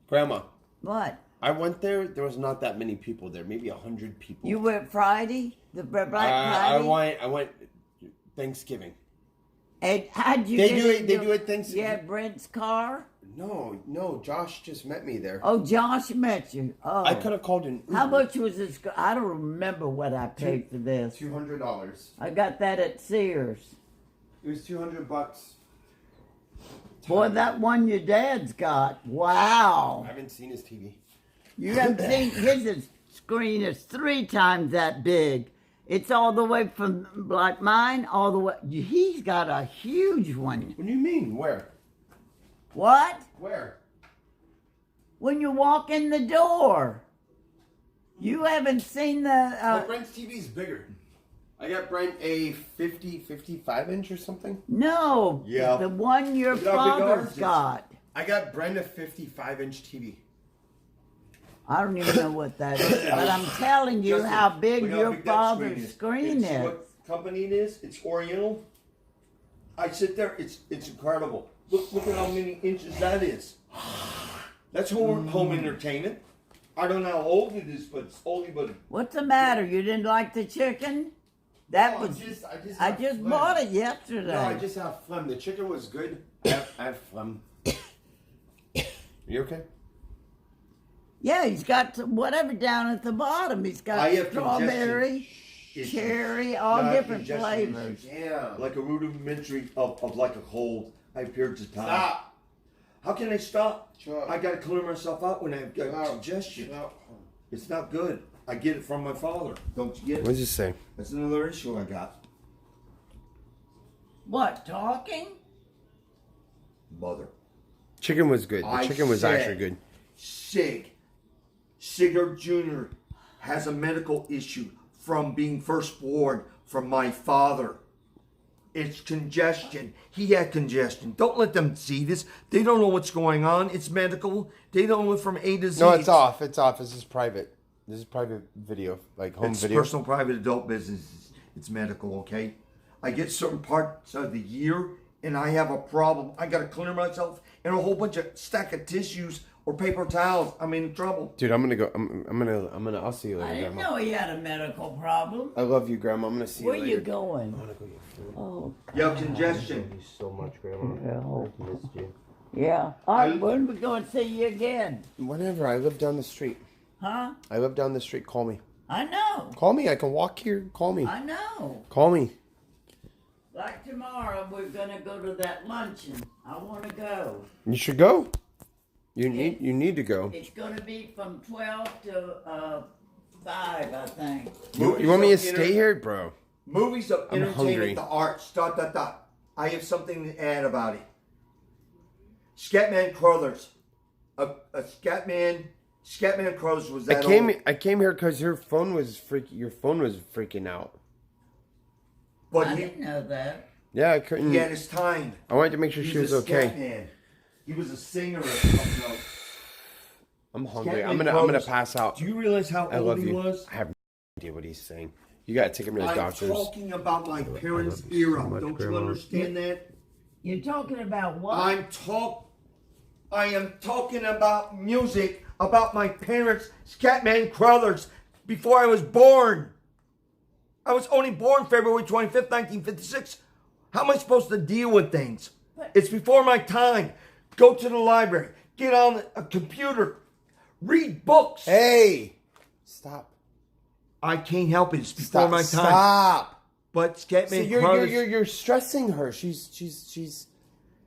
Grandma, What? I went there. There was not that many people there. Maybe 100 people. You went Friday? The Black I Friday? went Thanksgiving. And how'd you They get do it- in they your- do it Thanksgiving. You had Brent's car? No. Josh just met me there. Oh, Josh met you. Oh. I could have called an Uber. How much was this? I don't remember what I paid for this. $200. I got that at Sears. It was $200. Boy, that one your dad's got. Wow. I haven't seen his TV. You haven't seen his screen is 3 times that big. It's all the way from like mine, all the way. He's got a huge one. What do you mean? Where? What? Where? When you walk in the door. You haven't seen the. Well, Brent's TV's bigger. I got Brent a 55 inch or something. No. Yeah. The one your Look how big ours father's is. got. I got Brent a 55 inch TV. I don't even know what that is, but I'm telling you Justin, how big look how your big that father's screen It's is. What company it is? It's Oriental. I sit there. It's incredible. Look at how many inches that is. That's home entertainment. I don't know how old it is, but it's oldie but. What's the matter? You didn't like the chicken? That was. I have just phlegm. bought it yesterday. No, I just have phlegm. The chicken was good. I have phlegm. You okay? Yeah, he's got whatever down at the bottom. He's got I have strawberry, It's cherry, all not different congestion flavors. issues. Yeah. Like a rudimentary of like a cold. I appeared to time. Stop. How can I stop? Sure. I got to clear myself out when I've got Stop. congestion. Stop. It's not good. I get it from my father. Don't you get it? What does it say? That's another issue I got. What, talking? Mother. Chicken was good. The I chicken was said- actually good. Sigurd Jr. has a medical issue from being firstborn from my father. It's congestion. He had congestion. Don't let them see this. They don't know what's going on. It's medical. They don't know it from A to Z. No, it's off. It's off. This is private. This is private video, like home It's video. personal, private, adult business. It's medical, okay? I get certain parts of the year, and I have a problem. I got to clear myself and a whole bunch of stack of tissues or paper towels. I'm in trouble. Dude, I'm gonna go. I'll see you later, I didn't Grandma. know he had a medical problem. I love you, Grandma. I'm gonna see Where you you later. going? I'm gonna go get food. Oh, You have congestion. Thank you so much, Grandma. Yeah. I missed you. yeah. All right, when we going to see you again? Whenever. I live down the street. Huh? I live down the street. Call me. I know. Call me. I can walk here. Call me. I know. Call me. Like tomorrow, we're going to go to that luncheon. I want to go. You should go. You need to go. It's going to be from 12 to 5, I think. You want me to stay here, bro? Movies of I'm hungry. entertainment, the arts, ... I have something to add about it. Scatman Crothers. Scatman Crothers was that old. I came here because your phone was freaking out. But I he, didn't know that. Yeah, I couldn't. He had his time. I wanted to make sure He she was a okay. Scatman. He was a singer. No. I'm hungry. Scatman I'm gonna Brothers. pass out. Do you realize how I old love he you. was? I have no idea what he's saying. You gotta take him to the I'm doctors. talking about my parents' love you so era. much, Don't Grandma. you understand that? You're talking about what? I am talking about music, about my parents, Scatman Crothers, before I was born. I was only born February 25th, 1956. How am I supposed to deal with things? It's before my time. Go to the library, get on a computer, read books. Hey, stop. I can't help it. It's before my time. Stop. But Scatman See, Crothers. you're stressing her. She's.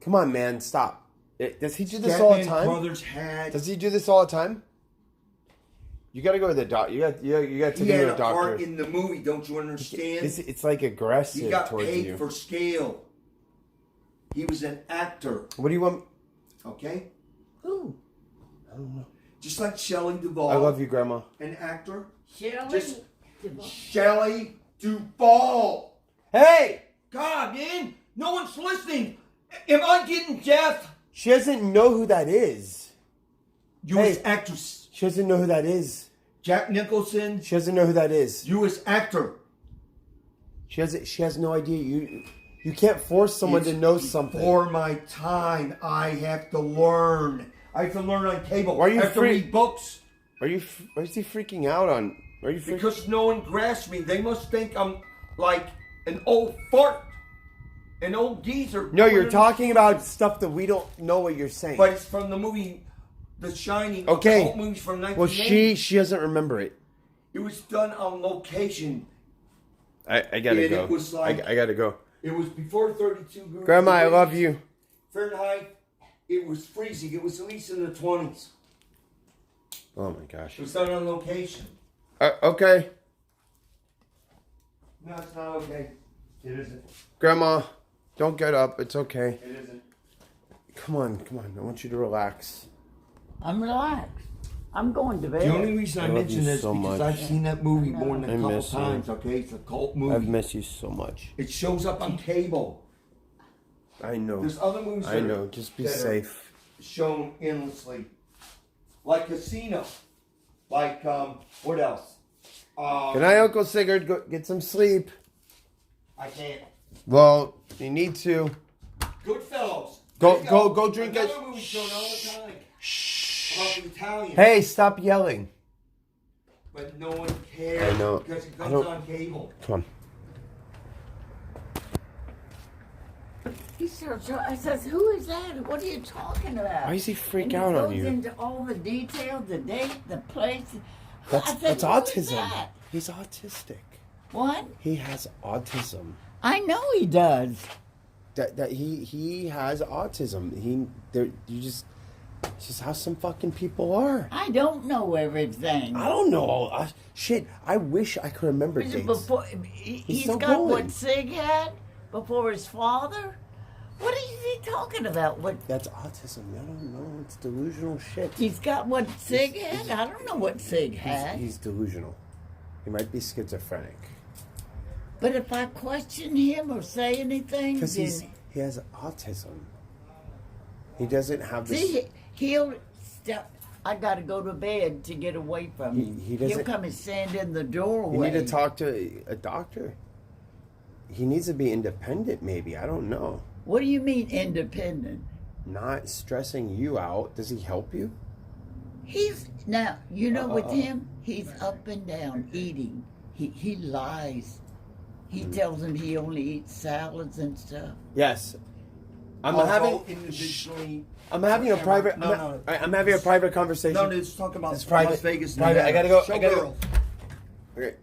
Come on, man. Stop. Does he do this all the Scatman time? Crothers had. Does he do this all the time? You gotta go to the doctor. You got to take He him had to a the part doctor. in the movie. Don't you understand? It's like aggressive He got towards paid you. for scale. He was an actor. What do you want? Okay? Who? I don't know. Just like Shelley Duvall. I love you, Grandma. An actor. Shelley? Just Shelley Duvall. Hey, God, man. No one's listening. Am I getting deaf? she doesn't know who that is. U.S. Hey. actress. She doesn't know who that is. Jack Nicholson. She doesn't know who that is. U.S. actor. She has no idea. You can't force someone to know something. For my time, I have to learn. I have to learn on cable. Why are you I have to read books. Why is he freaking out on? Why are you freaking? Because no one grasps me. They must think I'm like an old fart. An old geezer. No, you're talking about stuff that we don't know what you're saying. But it's from the movie The Shining. Okay. Old movies from 1980. Well, she doesn't remember it. It was done on location. I gotta And go. it was like- I gotta go. It was before 32 degrees. Grandma, I love you. Fahrenheit. It was freezing. It was at least in the 20s. Oh my gosh. It was done on location. Okay, No, it's not okay. It isn't. Grandma, don't get up. It's okay. It isn't. Come on. I want you to relax. I'm relaxed. I'm going to bed. The only reason I love mention you this so because much. I've seen that movie more than I a couple miss you. times. Okay, it's a cult movie. I've missed you so much. It shows up on cable. I know. There's other movies. I know. Just be that are safe. shown endlessly, like Casino, like what else? Good night, Uncle Sigurd. Go get some sleep. I can't. Well, you need to. Goodfellas. Go- There you go drink Another it. movie shown all the time. About the Italian. Hey, stop yelling. But no one cares I know. because it I comes don't- on cable. Come on. He starts, I says, who is that? What are you talking about? Why does he freak and out he on goes you? into all the details, the date, the place. I That's said, that's "Who is autism. that?" He's autistic. What? He has autism. I know he does. That he has autism. It's just how some fucking people are. I don't know everything. I don't know. Shit, I wish I could remember dates. Before, he's still got going. what Sig had before his father? What is he talking about? What That's autism. I don't know. It's delusional shit. he's got what Sig had? I don't know what Sig had. He's delusional. He might be schizophrenic. But if I question him or say anything, Because then he has autism. He doesn't have this. see, he'll step. I got to go to bed to get away from him. He doesn't- He'll come and stand in the You doorway. need to talk to a doctor. He needs to be independent, maybe. I don't know. What do you mean independent? Not stressing you out. Does he help you? He's now. You know, with him, he's up and down eating. He lies. He tells him he only eats salads and stuff. Yes. I'm Although having individually. I'm having a private No. I'm having a private conversation. No, let's talk about It's private. Las Vegas. Private. I Nevada. gotta go. I gotta Showgirl. go. Okay.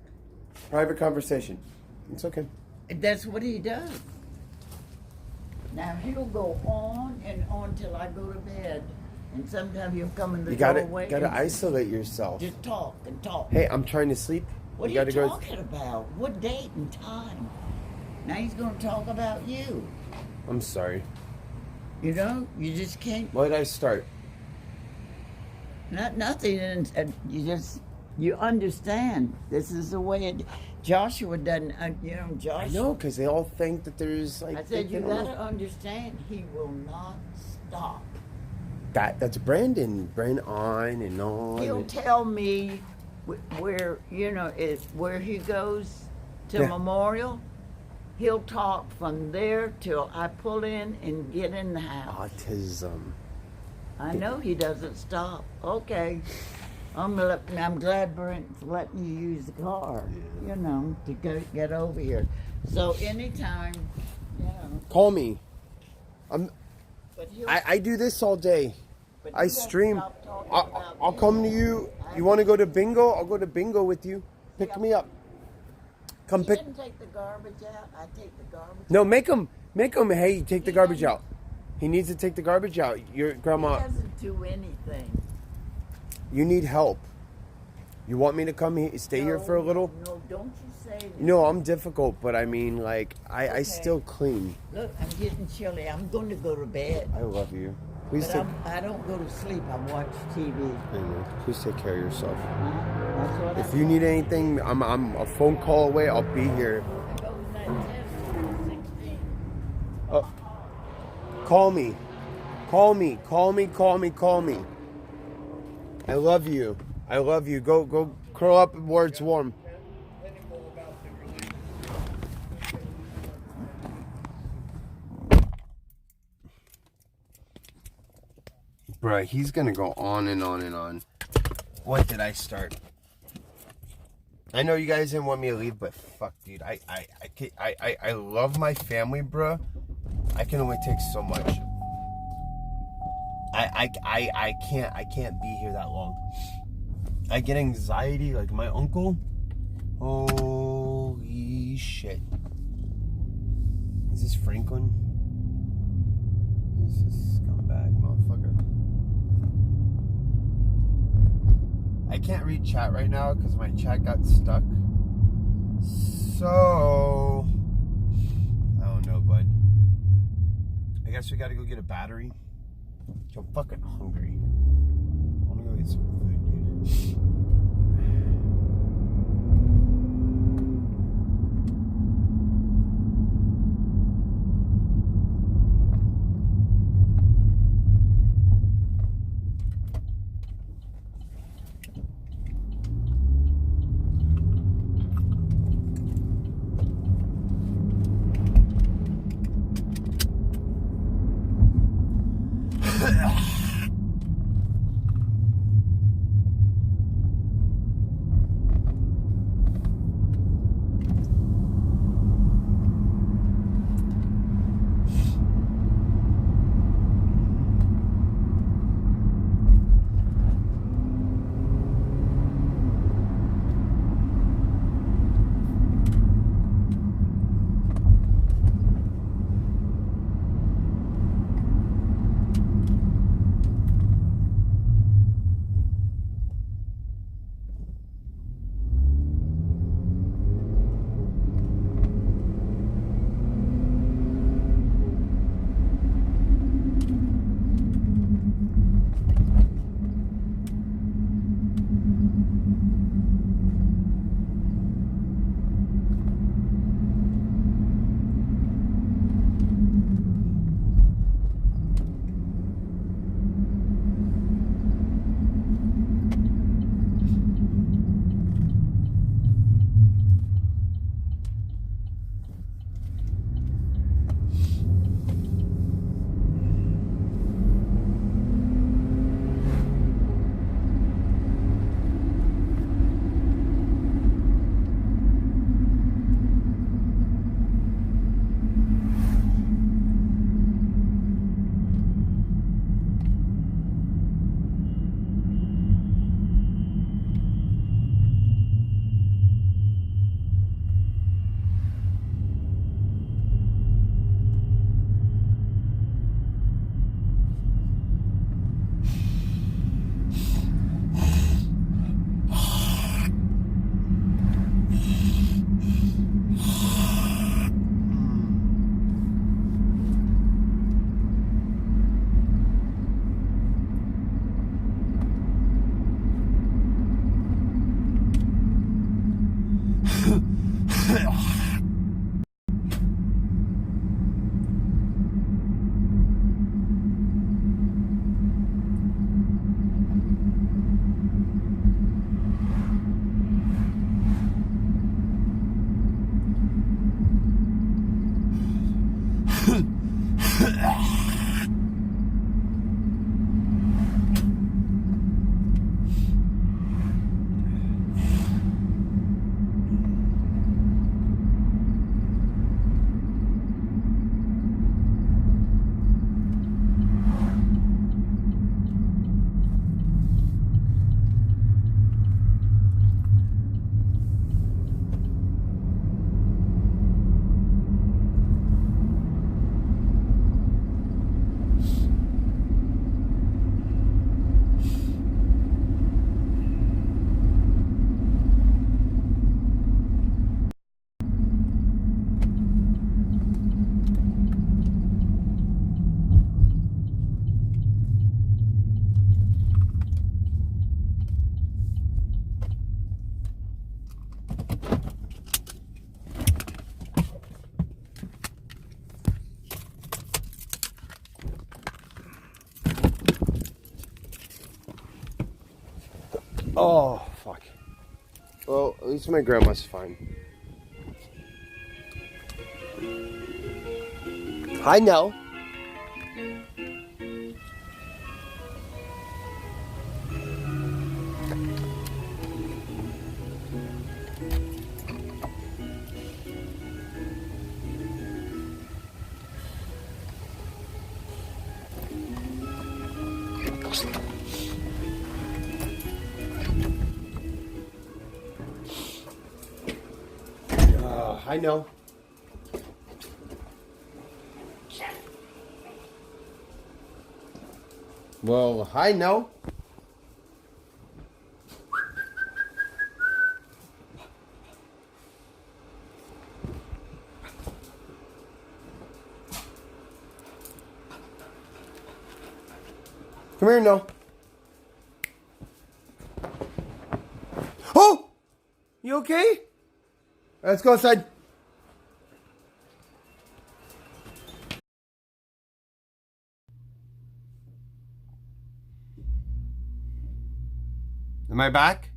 Private conversation. It's okay. And that's what he does. Now he'll go on and on till I go to bed, and sometimes he'll come in the You gotta doorway. gotta and isolate yourself. just talk and talk. Hey, I'm trying to sleep. What are gotta you go. talking about? What date and time? Now he's going to talk about you. I'm sorry. You know, you just can't. Why did I start? Nothing. And you understand. This is the way it. Joshua doesn't, Joshua. I know, because they all think that there's like. I said, you they don't gotta know. understand, he will not stop. That's Brandon. Brandon on and on. He'll and- tell me where, where he goes to Yeah. Memorial. He'll talk from there till I pull in and get in the house. Autism. I know he doesn't stop. Okay. I'm glad Brent's letting you use the car, to get over here. So anytime, Call me. but he'll, I do this all day. but I he won't stream. stop talking about I'll me. come to you. You want to go to bingo? I'll go to bingo with you. Pick me up. Come He pick. didn't take the garbage out. I take the garbage. No, make him. Hey, take the garbage out. He needs to take the garbage out. Your He grandma. doesn't do anything. You need help. You want me to come here, stay here for a little? No, don't you say that. No, I'm difficult, but I mean, like, I Okay. still clean. Look, I'm getting chilly. I'm going to go to bed. I love you. Please But take. I don't go to sleep. I watch TV. Anyway, please take care of yourself. That's what If you need anything, I'm a phone call away. I'll be here. I go to that test 16. Call me. Call me. Call me. Call me. Call me. I love you. I love you. Go curl up where it's warm. Bruh, he's gonna go on and on and on. What did I start? I know you guys didn't want me to leave, but fuck, dude, I love my family, bruh. I can only take so much. I can't be here that long. I get anxiety, like my uncle. Holy shit. Is this Franklin? This is scumbag motherfucker. I can't read chat right now because my chat got stuck. So I don't know, bud. I guess we gotta go get a battery. I'm fucking hungry. I wanna go get some food, dude. Oh, fuck. Well, at least my grandma's fine. Hi, Nell. I know. Well, I know. Come here, no. Oh! You okay? Let's go outside. Am I back?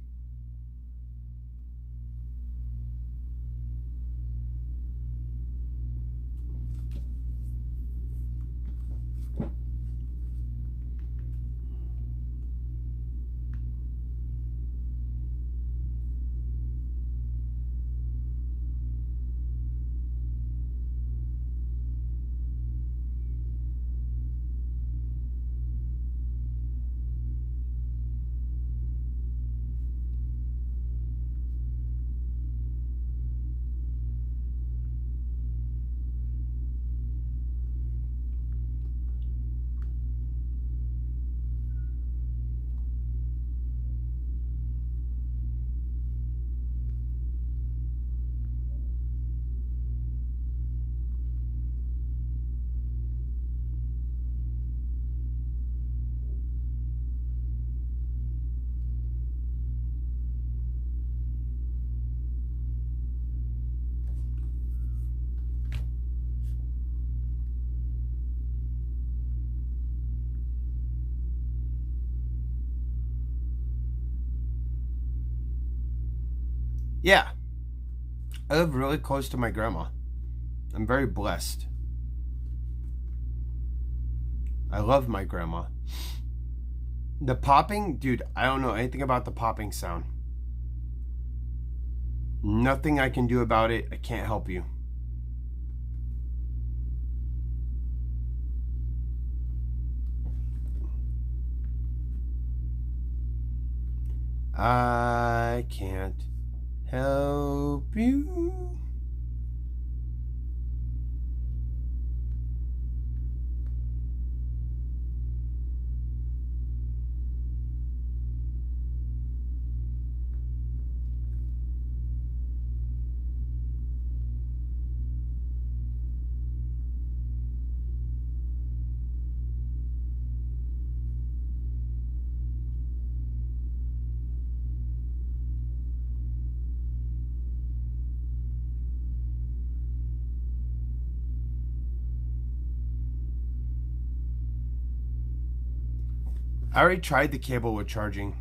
Yeah. I live really close to my grandma. I'm very blessed. I love my grandma. The popping, dude, I don't know anything about the popping sound. Nothing I can do about it. I can't help you. I can't help you. I already tried the cable with charging.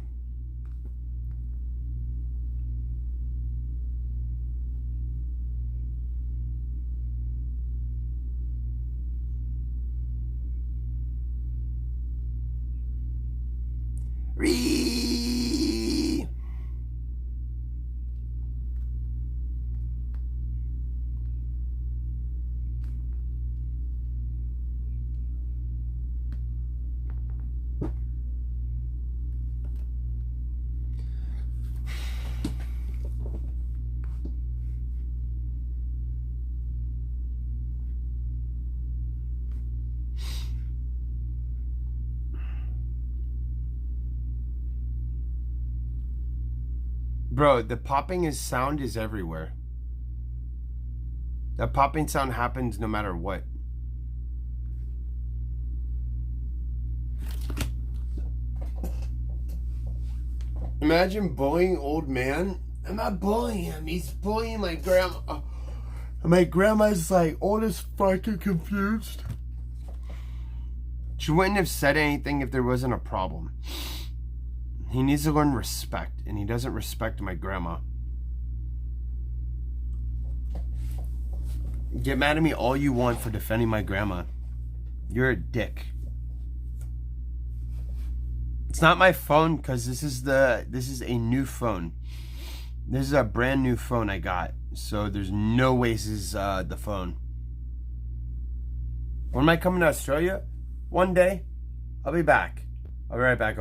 Bro, the popping sound is everywhere. That popping sound happens no matter what. Imagine bullying old man. I'm not bullying him. He's bullying my grandma. My grandma's like old as fucking confused. She wouldn't have said anything if there wasn't a problem. He needs to learn respect, and he doesn't respect my grandma. Get mad at me all you want for defending my grandma. You're a dick. It's not my phone, because this is a new phone. This is a brand new phone I got. So there's no way this is the phone. When am I coming to Australia? One day. I'll be back. I'll be right back.